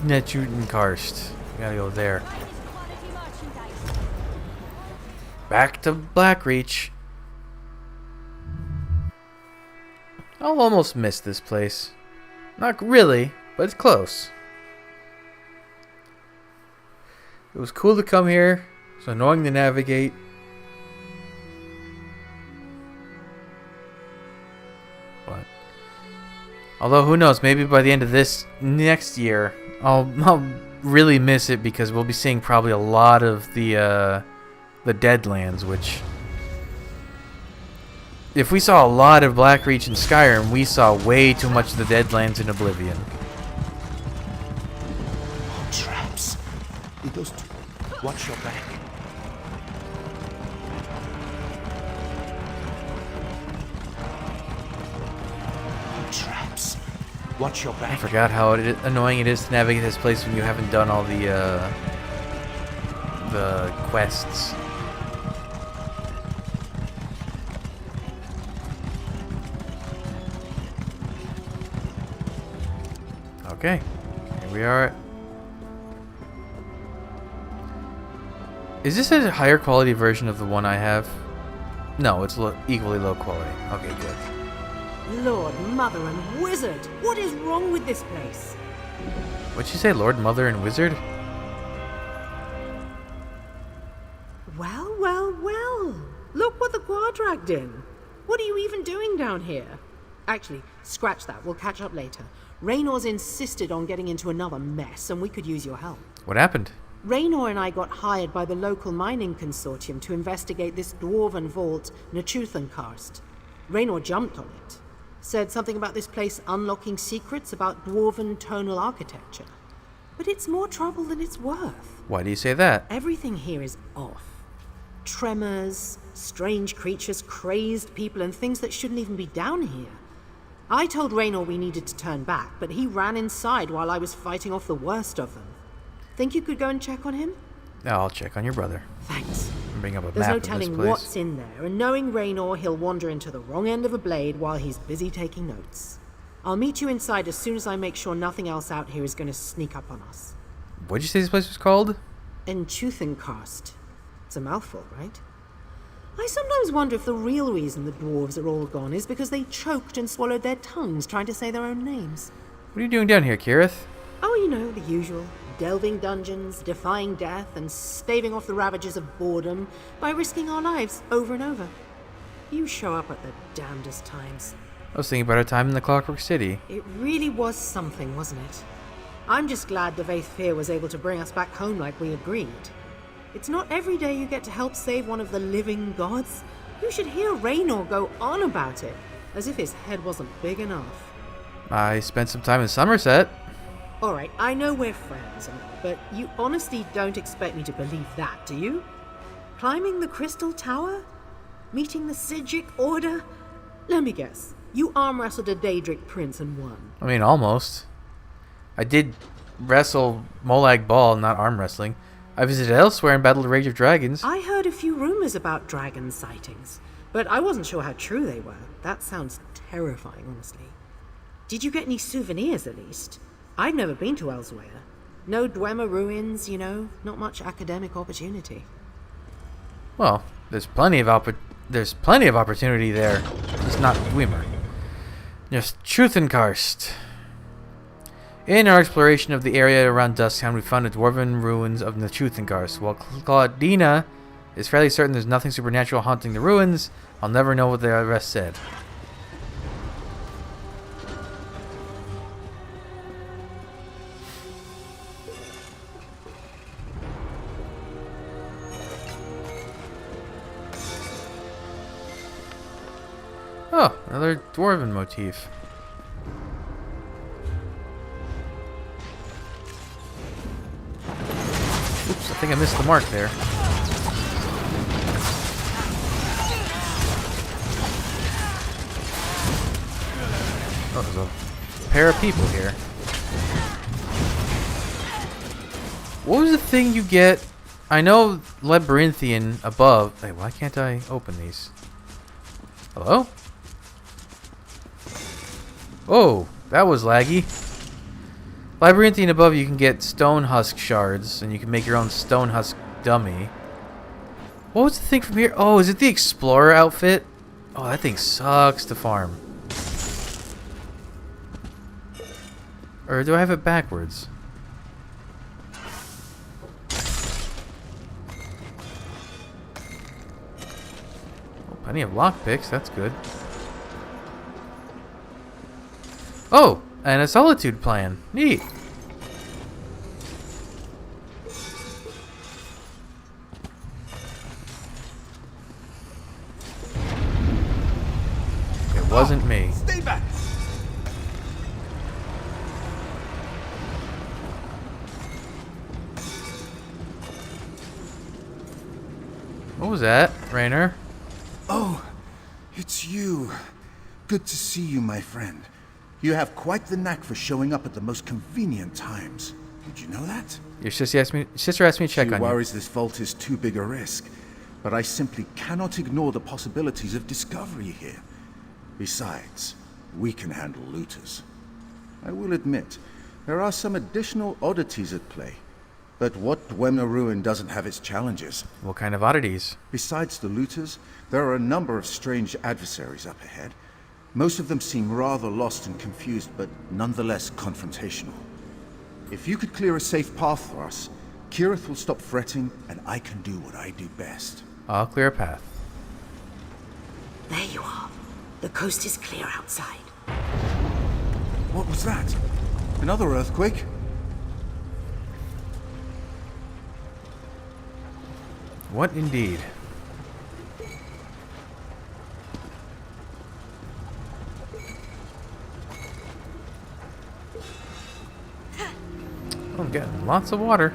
Netutenkarst. Gotta go there. Back to Blackreach. I'll almost miss this place. Not really, but it's close. It was cool to come here. It's annoying to navigate. But although who knows, maybe by the end of this next year, I'll really miss it because we'll be seeing probably a lot of the Deadlands, which if we saw a lot of Blackreach in Skyrim, we saw way too much of the Deadlands in Oblivion. Traps. Those two. Watch your back. Traps. Watch your back. I forgot how annoying it is to navigate this place when you haven't done all the quests. Okay, here we are. Is this a higher quality version of the one I have? No, it's equally low quality. Okay, good. Lord, Mother, and Wizard! What is wrong with this place? What'd you say, Lord, Mother, and Wizard? Well, well, well. Look what the Quad dragged in. What are you even doing down here? Actually, scratch that. We'll catch up later. Raynor's insisted on getting into another mess, and we could use your help. What happened? Raynor and I got hired by the local mining consortium to investigate this dwarven vault, Karst. Raynor jumped on it. Said something about this place unlocking secrets about dwarven tonal architecture. But it's more trouble than it's worth. Why do you say that? Everything here is off. Tremors, strange creatures, crazed people, and things that shouldn't even be down here. I told Raynor we needed to turn back, but he ran inside while I was fighting off the worst of them. Think you could go and check on him? No, I'll check on your brother. Thanks. Bring up a There's map no of this telling place. what's in there, and knowing Raynor, he'll wander into the wrong end of a blade while he's busy taking notes. I'll meet you inside as soon as I make sure nothing else out here is going to sneak up on us. What'd you say this place was called? Karst. It's a mouthful, right? I sometimes wonder if the real reason the dwarves are all gone is because they choked and swallowed their tongues trying to say their own names. What are you doing down here, Kirith? Oh, you know, the usual. Delving dungeons, defying death, and staving off the ravages of boredom by risking our lives over and over. You show up at the damnedest times. I was thinking about our time in the Clockwork City. It really was something, wasn't it? I'm just glad Devaith Fear was able to bring us back home like we agreed. It's not every day you get to help save one of the living gods. You should hear Raynor go on about it, as if his head wasn't big enough. I spent some time in Somerset. Alright, I know we're friends, but you honestly don't expect me to believe that, do you? Climbing the Crystal Tower? Meeting the Sijic Order? Let me guess. You arm wrestled a Daedric prince and won. I mean, almost. I did wrestle Molag Bal, not arm wrestling. I visited elsewhere and battled the Rage of Dragons. I heard a few rumors about dragon sightings, but I wasn't sure how true they were. That sounds terrifying, honestly. Did you get any souvenirs, at least? I've never been to Elsewhere. No Dwemer ruins, you know, not much academic opportunity. Well, there's plenty of opportunity there. It's not Dwemer. Just Karst. In our exploration of the area around Dusktown, we found the dwarven ruins of the Karst. While Claudina is fairly certain there's nothing supernatural haunting the ruins, I'll never know what the rest said. Oh, another dwarven motif. Oops, I think I missed the mark there. Oh, there's a pair of people here. What was the thing you get? I know Labyrinthian above. Wait, why can't I open these? Hello? Oh, that was laggy. Labyrinthian above, you can get stone husk shards, and you can make your own stone husk dummy. What was the thing from here? Oh, is it the Explorer outfit? Oh, that thing sucks to farm. Or do I have it backwards? Oh, plenty of lockpicks, that's good. Oh, and a solitude plan. Neat. wasn't me. Stay back! What was that, Raynor? Oh, it's you. Good to see you, my friend. You have quite the knack for showing up at the most convenient times. Did you know that? Your sister asked me to check She on you. worries this vault is too big a risk, but I simply cannot ignore the possibilities of discovery here. Besides, we can handle looters. I will admit, there are some additional oddities at play. But what Dwemer Ruin doesn't have its challenges? What kind of oddities? Besides the looters, there are a number of strange adversaries up ahead. Most of them seem rather lost and confused, but nonetheless confrontational. If you could clear a safe path for us, Kirith will stop fretting, and I can do what I do best. I'll clear a path. There you are. The coast is clear outside. What was that? Another earthquake? What indeed? Oh, I'm getting lots of water.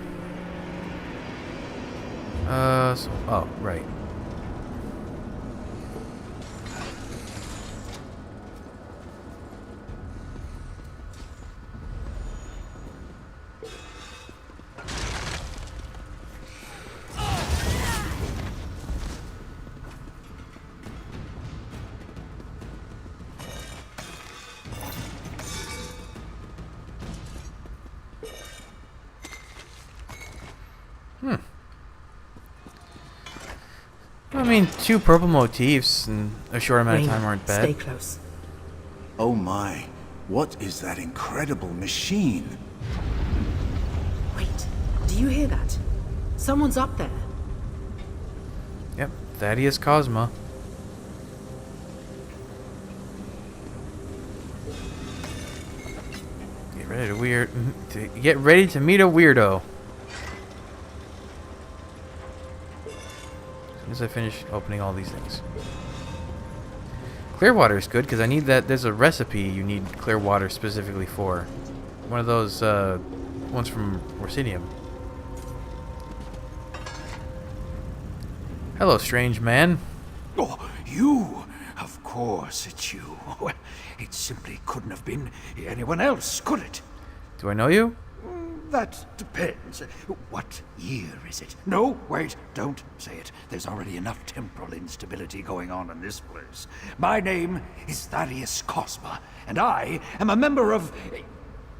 Oh, right. I mean, 2 purple motifs in a short amount of time aren't bad. Stay close. Oh my, what is that incredible machine? Wait, do you hear that? Someone's up there. Yep, Thaddeus Cosma. Get ready to meet a weirdo. As soon as I finish opening all these things. Clear water is good because I need that. There's a recipe you need clear water specifically for. One of those ones from Orsinium. Hello, strange man. Oh, you! Of course it's you. Well, it simply couldn't have been anyone else, could it? Do I know you? That depends. What year is it? No, wait, don't say it. There's already enough temporal instability going on in this place. My name is Thaddeus Cosma, and I am a member of...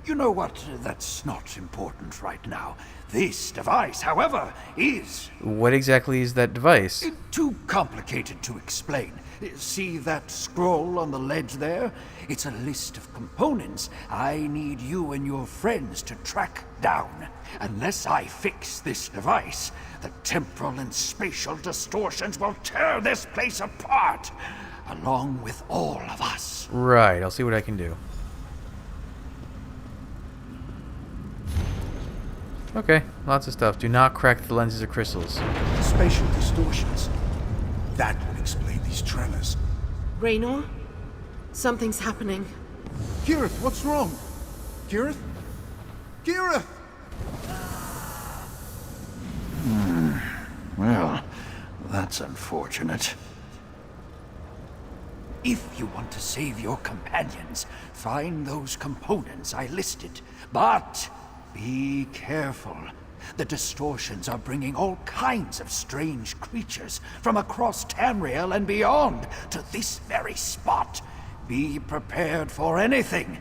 You know what? That's not important right now. This device, however, is... What exactly is that device? Too complicated to explain. See that scroll on the ledge there? It's a list of components I need you and your friends to track down. Unless I fix this device, the temporal and spatial distortions will tear this place apart, along with all of us. Right, I'll see what I can do. Okay, lots of stuff. Do not crack the lenses of crystals. Spatial distortions. That would explain these tremors. Raynor? Something's happening. Kirith, what's wrong? Kirith? Kirith! Well, that's unfortunate. If you want to save your companions, find those components I listed. But be careful. The distortions are bringing all kinds of strange creatures from across Tamriel and beyond to this very spot. Be prepared for anything.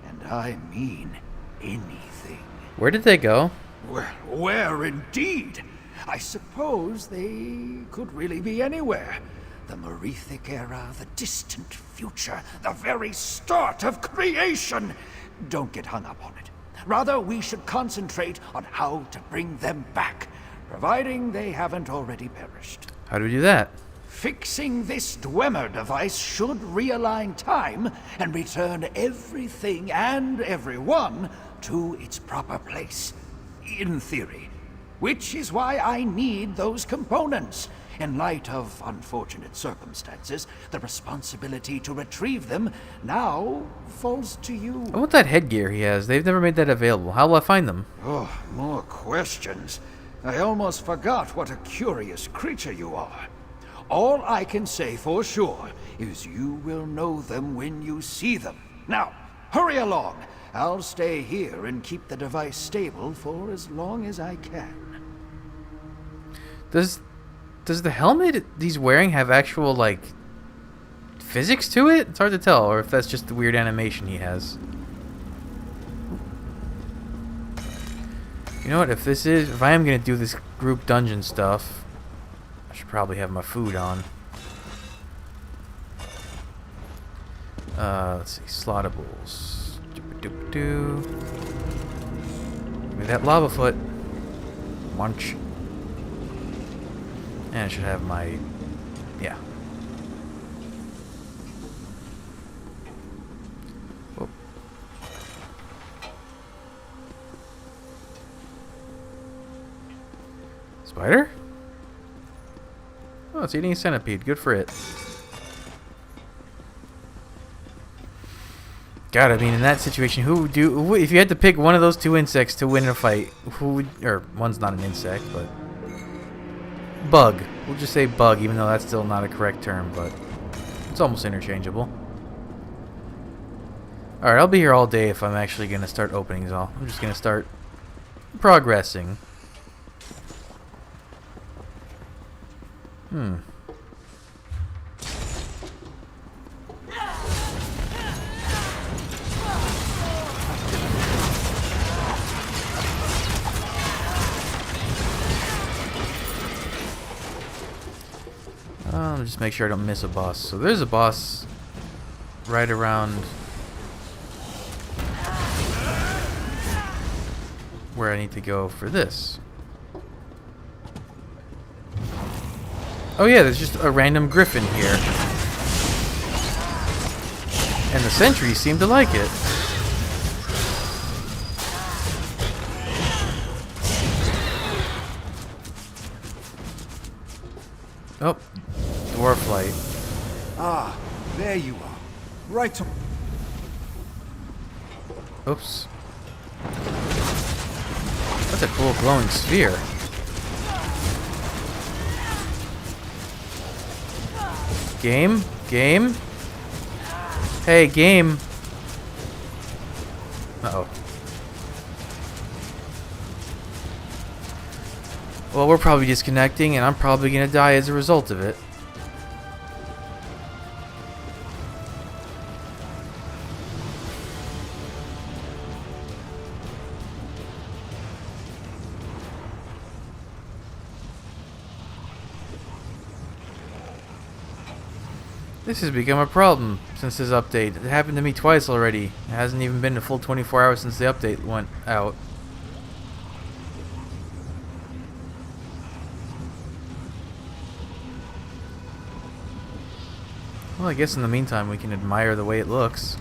And I mean anything. Where did they go? Well, where indeed? I suppose they could really be anywhere. The Merethic era, the distant future, the very start of creation. Don't get hung up on it. Rather, we should concentrate on how to bring them back, providing they haven't already perished. How do we do that? Fixing this Dwemer device should realign time and return everything and everyone to its proper place. In theory. Which is why I need those components. In light of unfortunate circumstances, the responsibility to retrieve them now falls to you. I want that headgear he has. They've never made that available. How will I find them? Oh, more questions. I almost forgot what a curious creature you are. All I can say for sure is you will know them when you see them. Now, hurry along. I'll stay here and keep the device stable for as long as I can. Does the helmet he's wearing have actual, like, physics to it? It's hard to tell, or if that's just the weird animation he has. You know what, if I am going to do this group dungeon stuff, I should probably have my food on. Let's see, slottables. Give me that lava foot. Munch. And I should have my... yeah. Whoop. Spider? Oh, it's eating a centipede. Good for it. God, I mean, in that situation, if you had to pick one of those two insects to win a fight, who would... or, one's not an insect, but... bug. We'll just say bug, even though that's still not a correct term, but it's almost interchangeable. Alright, I'll be here all day if I'm actually going to start openings all. I'm just going to start progressing. Just make sure I don't miss a boss. So there's a boss right around where I need to go for this. Oh yeah, there's just a random griffin here. And the sentries seem to like it. Oh, dwarf light. Ah, there you are. Right on. Oops. That's a cool glowing sphere. Game? Game? Hey, game. Uh-oh. Well, we're probably disconnecting, and I'm probably gonna die as a result of it. This has become a problem since this update. It happened to me twice already. It hasn't even been a full 24 hours since the update went out. Well, I guess in the meantime we can admire the way it looks.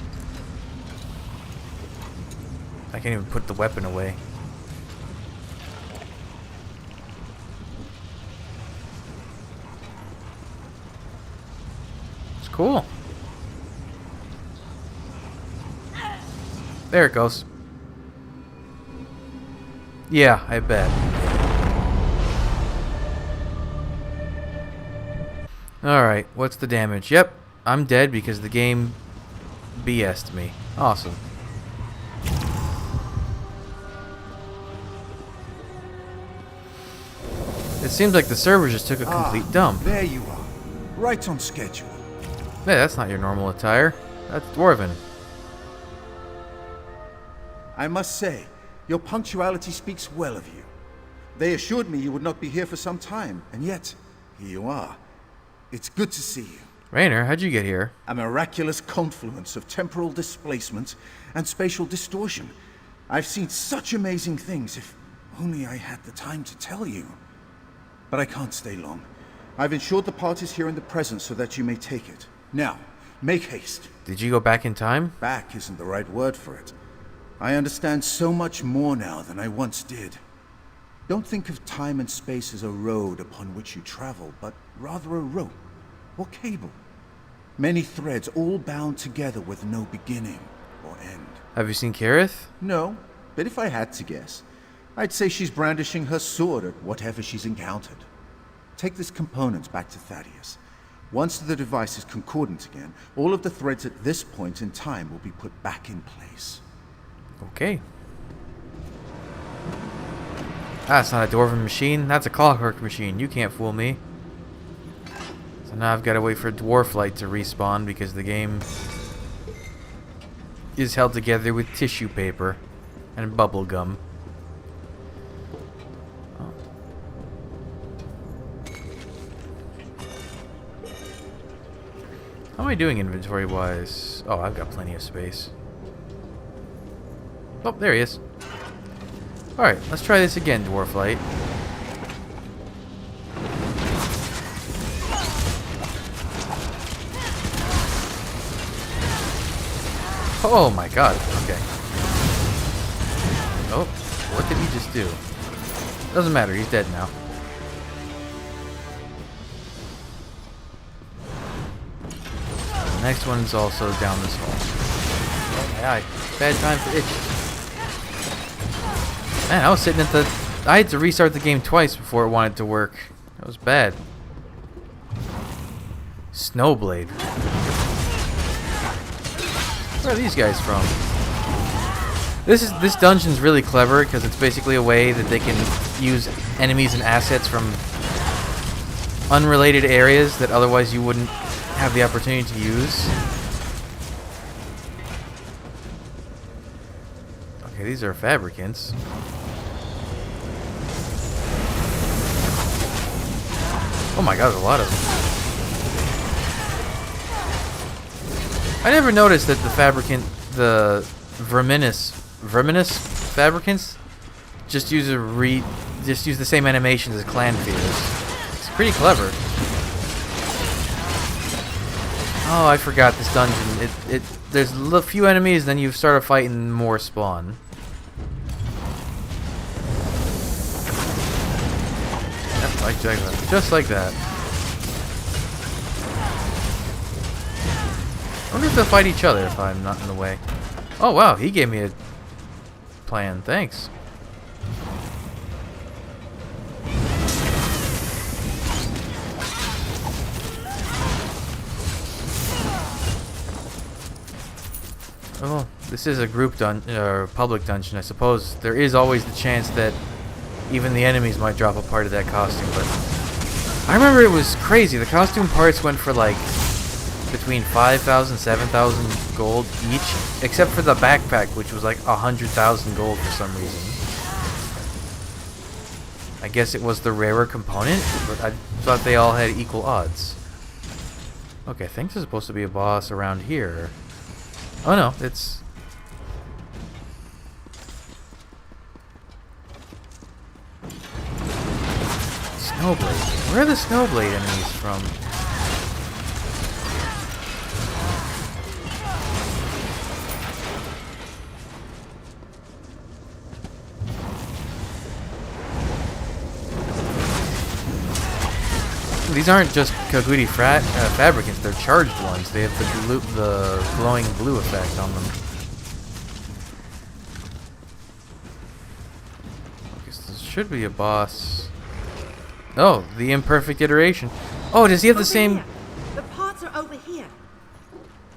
I can't even put the weapon away. It's cool. There it goes. Yeah, I bet. Alright, what's the damage? Yep, I'm dead because the game BS'd me. Awesome. It seems like the server just took a complete dump. There you are. Right on schedule. Hey, that's not your normal attire. That's Dwarven. I must say, your punctuality speaks well of you. They assured me you would not be here for some time, and yet, here you are. It's good to see you. Rainer, how'd you get here? A miraculous confluence of temporal displacement and spatial distortion. I've seen such amazing things, if only I had the time to tell you. But I can't stay long. I've ensured the part is here in the present so that you may take it. Now, make haste. Did you go back in time? Back isn't the right word for it. I understand so much more now than I once did. Don't think of time and space as a road upon which you travel, but rather a rope or cable. Many threads all bound together with no beginning or end. Have you seen Kareth? No, but if I had to guess, I'd say she's brandishing her sword at whatever she's encountered. Take this component back to Thaddeus. Once the device is concordant again, all of the threads at this point in time will be put back in place. Okay. That's not a dwarven machine. That's a clockwork machine. You can't fool me. So now I've got to wait for dwarf light to respawn because the game is held together with tissue paper and bubble gum. How am I doing inventory-wise? Oh, I've got plenty of space. Oh, there he is. Alright, let's try this again, Dwarf Light. Oh my god, okay. Oh, what did he just do? Doesn't matter, he's dead now. The next one's also down this hall. Oh my eye. Bad time for itch. Man, I was sitting at the... I had to restart the game twice before it wanted to work. That was bad. Snowblade. Where are these guys from? This dungeon's really clever because it's basically a way that they can use enemies and assets from unrelated areas that otherwise you wouldn't have the opportunity to use. Okay, these are fabricants. Oh my god, there's a lot of them. I never noticed that the fabricant, the verminous fabricants just use the same animations as clan fears. It's pretty clever. Oh, I forgot this dungeon. There's a few enemies, then you start a fight and more spawn. Just like that. I wonder if they'll fight each other if I'm not in the way. Oh wow, he gave me a plan. Thanks. Oh, this is a group public dungeon. I suppose there is always the chance that even the enemies might drop a part of that costume, but I remember it was crazy. The costume parts went for like between 5,000, 7,000 gold each, except for the backpack, which was like 100,000 gold for some reason. I guess it was the rarer component, but I thought they all had equal odds. Okay, I think there's supposed to be a boss around here. Oh no, it's... Snowblade. Where are the Snowblade enemies from? These aren't just Kaguti fabricants, they're charged ones. They have the glowing blue effect on them. I guess this should be a boss. Oh, the imperfect iteration. Oh, does he have the same... Here. The parts are over here.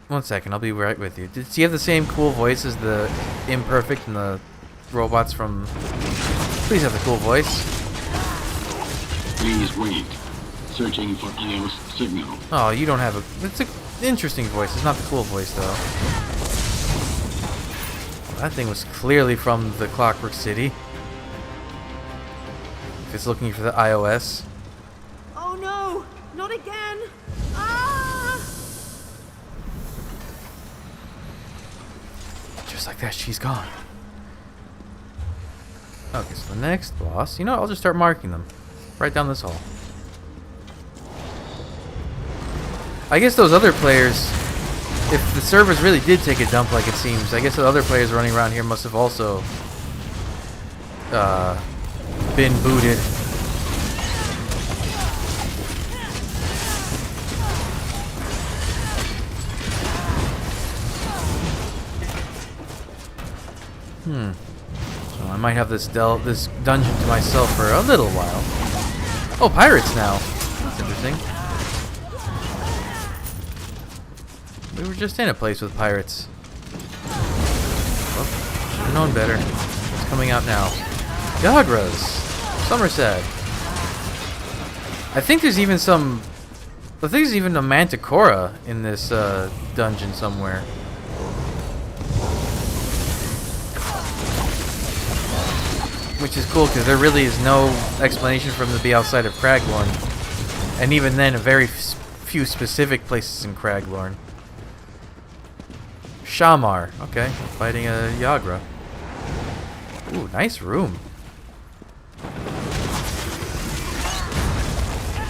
One second, I'll be right with you. Does he have the same cool voice as the imperfect and the robots from... Please have the cool voice. Please wait. Searching for iOS signal. Oh, you don't have a... It's an interesting voice. It's not the cool voice, though. That thing was clearly from the Clockwork City. If it's looking for the iOS. Oh no! Not again! Ah! Just like that, she's gone. Okay, so the next boss... You know what? I'll just start marking them. Right down this hall. I guess those other players, if the servers really did take a dump like it seems, I guess the other players running around here must have also been booted. So I might have this dungeon to myself for a little while. Oh, pirates now. That's interesting. We were just in a place with pirates. Oh, should have known better. It's coming out now. Gagras. Somerset. I think there's even some... I think there's even a Manticore in this dungeon somewhere. Which is cool because there really is no explanation for them to be outside of Craglorn. And even then, a very few specific places in Craglorn. Shamar. Okay, fighting a Yagra. Ooh, nice room.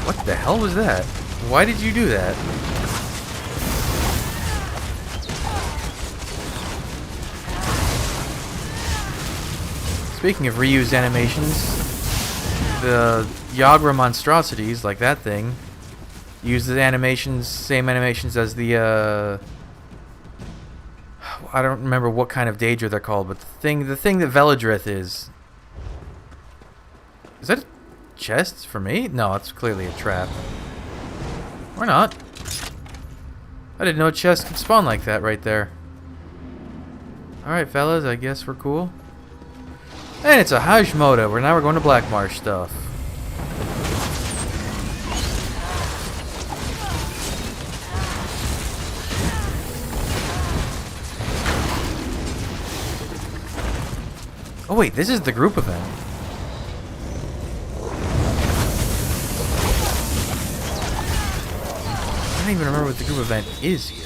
What the hell was that? Why did you do that? Speaking of reused animations, the Yagra monstrosities, like that thing, use the animations, same animations as the I don't remember what kind of Daedra they're called, but the thing that Veladrith is. Is that a chest for me? No, it's clearly a trap. Or not. I didn't know a chest could spawn like that right there. Alright, fellas, I guess we're cool. And it's a Hajmoda, where now we're going to Black Marsh stuff. Oh wait, this is the group event. I don't even remember what the group event is here.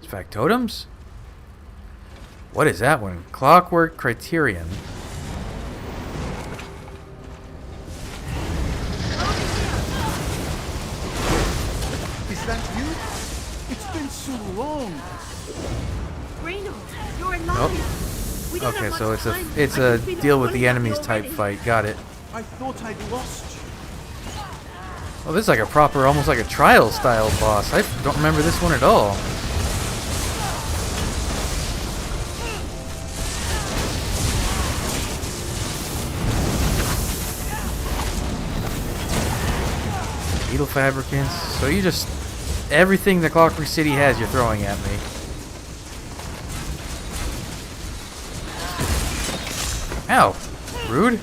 Factotums? What is that one? Clockwork Criterion. Is that you? It's been so long. Reynold, you're alive. Nope. We don't Okay, have so much it's time. it's I a can feel deal it with the pulling at enemies me type already. fight. Got it. I thought I'd lost you. Oh, this is like a proper, almost like a trial style boss. I don't remember this one at all. Beetle Fabricants. So you just... everything the Clockwork City has, you're throwing at me. Ow. Rude.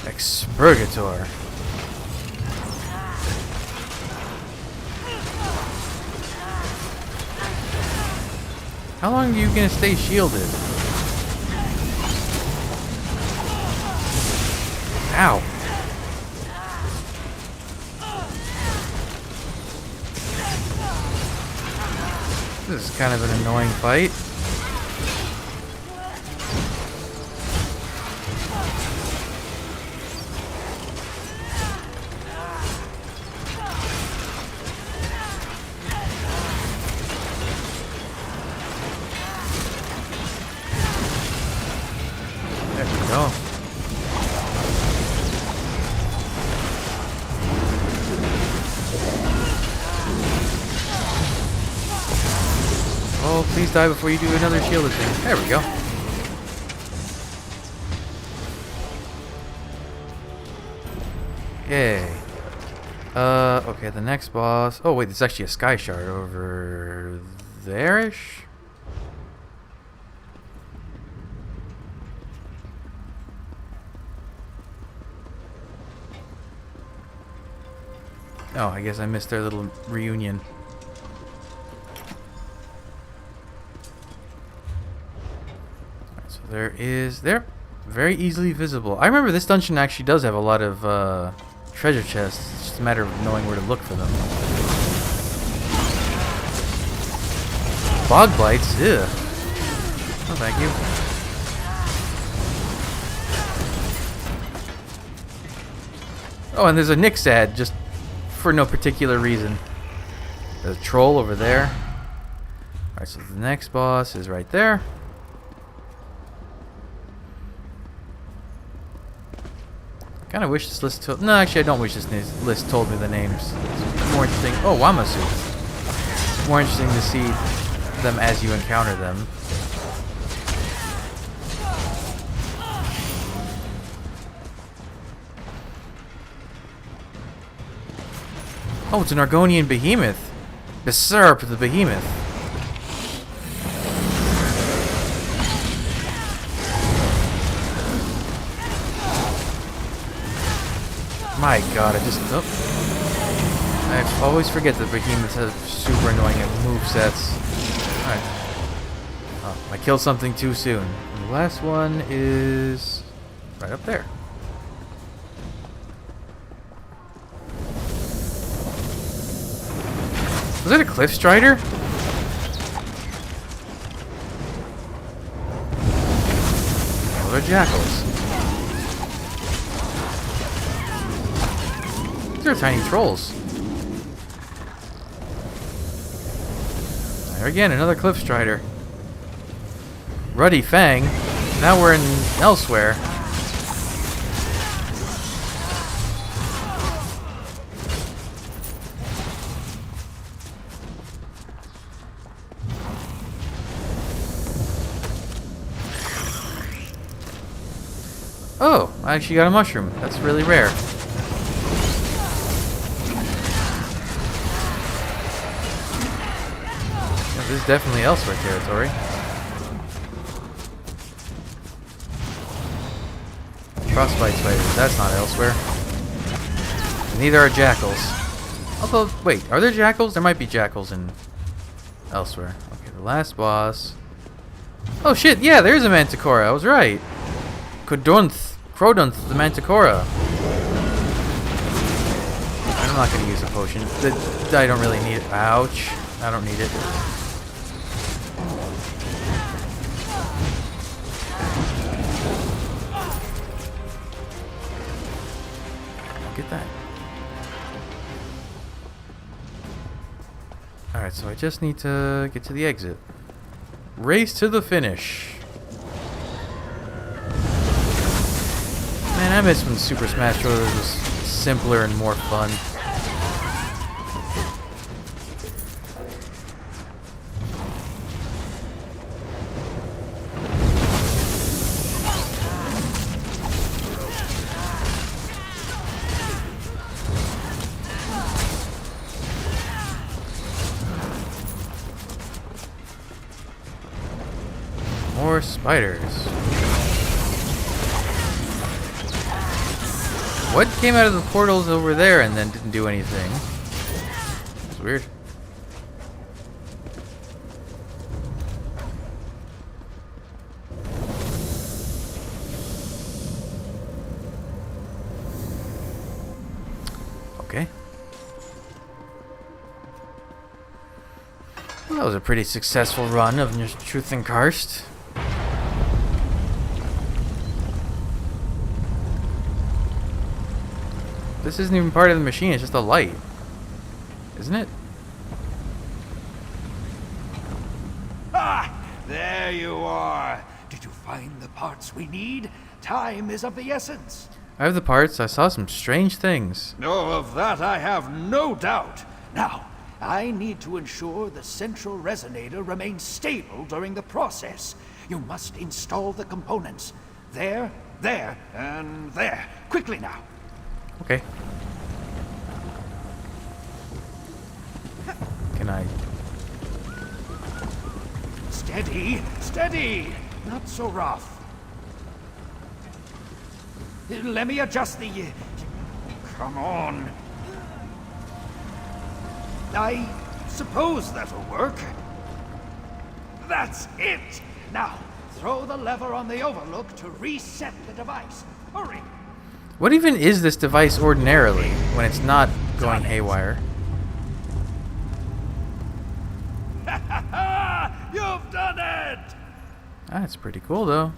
Expurgator. How long are you gonna stay shielded? Ow. This is kind of an annoying fight. There we go. Oh, please die before you do another shielded thing. There we go. Yay. Okay, the next boss... oh, wait, it's actually a Sky Shard over there-ish? Oh, I guess I missed their little reunion. So they're very easily visible. I remember this dungeon actually does have a lot of treasure chests. It's just a matter of knowing where to look for them. bog blights. Ew. Oh, thank you. Oh, and there's a Nyx ad just for no particular reason. There's a troll over there. Alright, so the next boss is right there. Kind of wish this list told... No, actually, I don't wish this list told me the names. It's more interesting... Oh, Wamasu. It's more interesting to see them as you encounter them. Oh, it's an Argonian behemoth. Berserk the behemoth. My god, I just... Oh. I always forget that behemoths have super annoying movesets. Alright. Oh, I killed something too soon. And the last one is... right up there. Was that a Cliff Strider? Those are jackals. These are tiny trolls. There again, another Cliff Strider. Ruddy Fang. Now we're in elsewhere. Oh, I actually got a mushroom. That's really rare. Yeah, this is definitely elsewhere territory. Frostbite spiders, that's not elsewhere. Neither are jackals. Although, wait, are there jackals? There might be jackals in elsewhere. Okay, the last boss. Oh shit, yeah, there's a Manticore. I was right. Crodunth, the Manticore. I'm not going to use a potion. I don't really need it. Ouch. I don't need it. Get that. Alright, so I just need to get to the exit. Race to the finish. Man, I miss when Super Smash Bros. Was simpler and more fun. More spiders. What came out of the portals over there and then didn't do anything? It's weird. Okay. Well, that was a pretty successful run of Truth and Karst. This isn't even part of the machine, it's just a light. Isn't it? Ah! There you are. Did you find the parts we need? Time is of the essence. I have the parts. I saw some strange things. No, of that I have no doubt. Now, I need to ensure the central resonator remains stable during the process. You must install the components. There, there, and there. Quickly now. Okay. Can I... Steady, steady. Not so rough. Let me adjust the... Come on. I suppose that'll work. That's it! Now, throw the lever on the overlook to reset the device. Hurry! What even is this device ordinarily when it's not going haywire? That's pretty cool, though.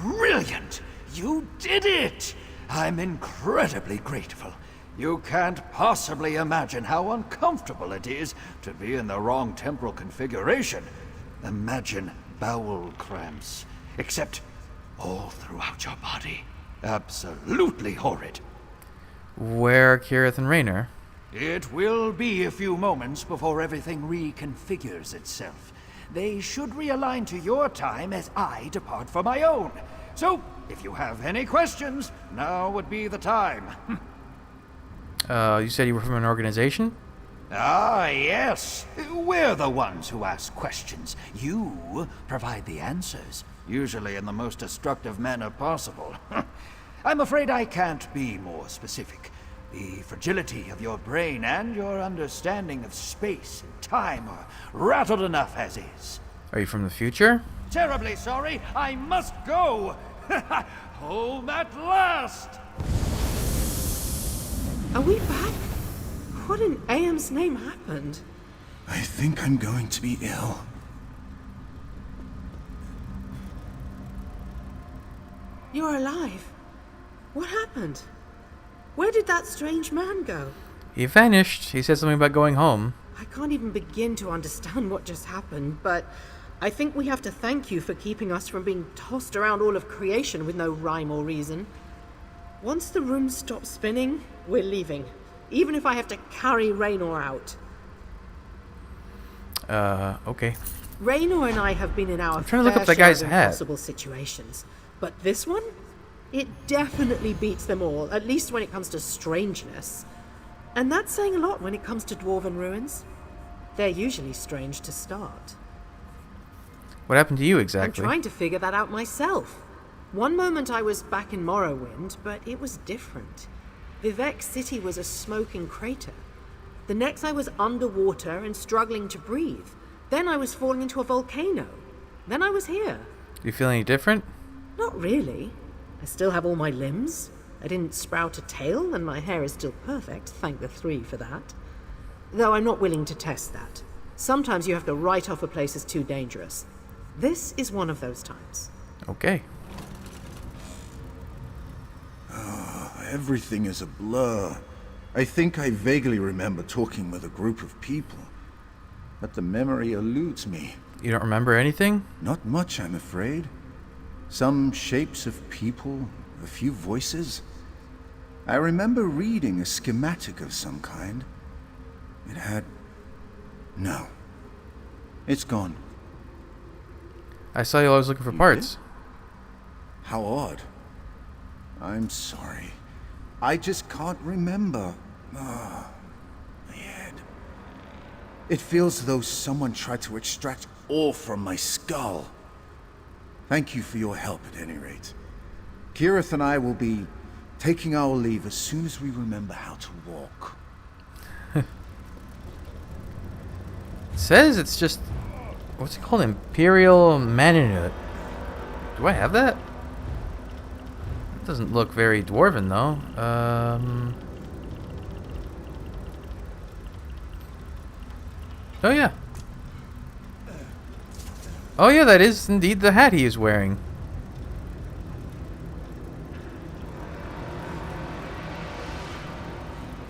Brilliant! You did it! I'm incredibly grateful. You can't possibly imagine how uncomfortable it is to be in the wrong temporal configuration. Imagine bowel cramps, except all throughout your body. Absolutely horrid. Where are Kirith and Raynor? It will be a few moments before everything reconfigures itself. They should realign to your time as I depart for my own. So, if you have any questions, now would be the time. You said you were from an organization? Ah, yes. We're the ones who ask questions. You provide the answers, usually in the most destructive manner possible. I'm afraid I can't be more specific. The fragility of your brain and your understanding of space and time are rattled enough as is. Are you from the future? Terribly sorry, I must go! Home at last! Are we back? What in AM's name happened? I think I'm going to be ill. You're alive. What happened? Where did that strange man go? He vanished. He said something about going home. I can't even begin to understand what just happened, but I think we have to thank you for keeping us from being tossed around all of creation with no rhyme or reason. Once the room stops spinning, we're leaving. Even if I have to carry Raynor out. Okay. Raynor and I have been in our I'm trying to look up fair that guy's share of hat. impossible situations. But this one? It definitely beats them all, at least when it comes to strangeness. And that's saying a lot when it comes to dwarven ruins. They're usually strange to start. What happened to you exactly? I'm trying to figure that out myself. One moment I was back in Morrowind, but it was different. Vivek City was a smoking crater. The next I was underwater and struggling to breathe. Then I was falling into a volcano. Then I was here. Do you feel any different? Not really. I still have all my limbs. I didn't sprout a tail, and my hair is still perfect, thank the 3 for that. Though I'm not willing to test that. Sometimes you have to write off a place as too dangerous. This is one of those times. Okay. Everything is a blur. I think I vaguely remember talking with a group of people, but the memory eludes me. You don't remember anything? Not much, I'm afraid. Some shapes of people, a few voices. I remember reading a schematic of some kind. It had... No. It's gone. I saw you always looking for parts. How odd. I'm sorry. I just can't remember. My head. It feels as though someone tried to extract all from my skull. Thank you for your help at any rate. Kirith and I will be taking our leave as soon as we remember how to walk. It says it's just... What's it called? Imperial Mantinute. Do I have that? It doesn't look very dwarven, though. Oh, yeah. Oh, yeah, that is indeed the hat he is wearing.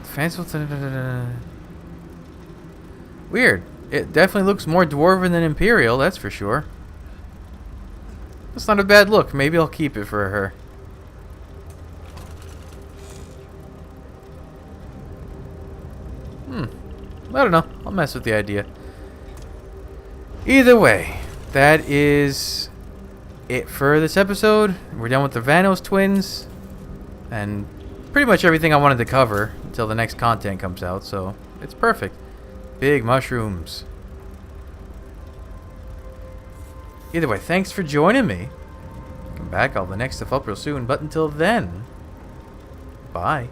Fanciful... Weird. It definitely looks more dwarven than Imperial, that's for sure. That's not a bad look. Maybe I'll keep it for her. I don't know. I'll mess with the idea. Either way, that is it for this episode. We're done with the VANOS twins. And pretty much everything I wanted to cover until the next content comes out. So, it's perfect. Big mushrooms. Either way, thanks for joining me. Come back. I'll have the next stuff up real soon. But until then, bye.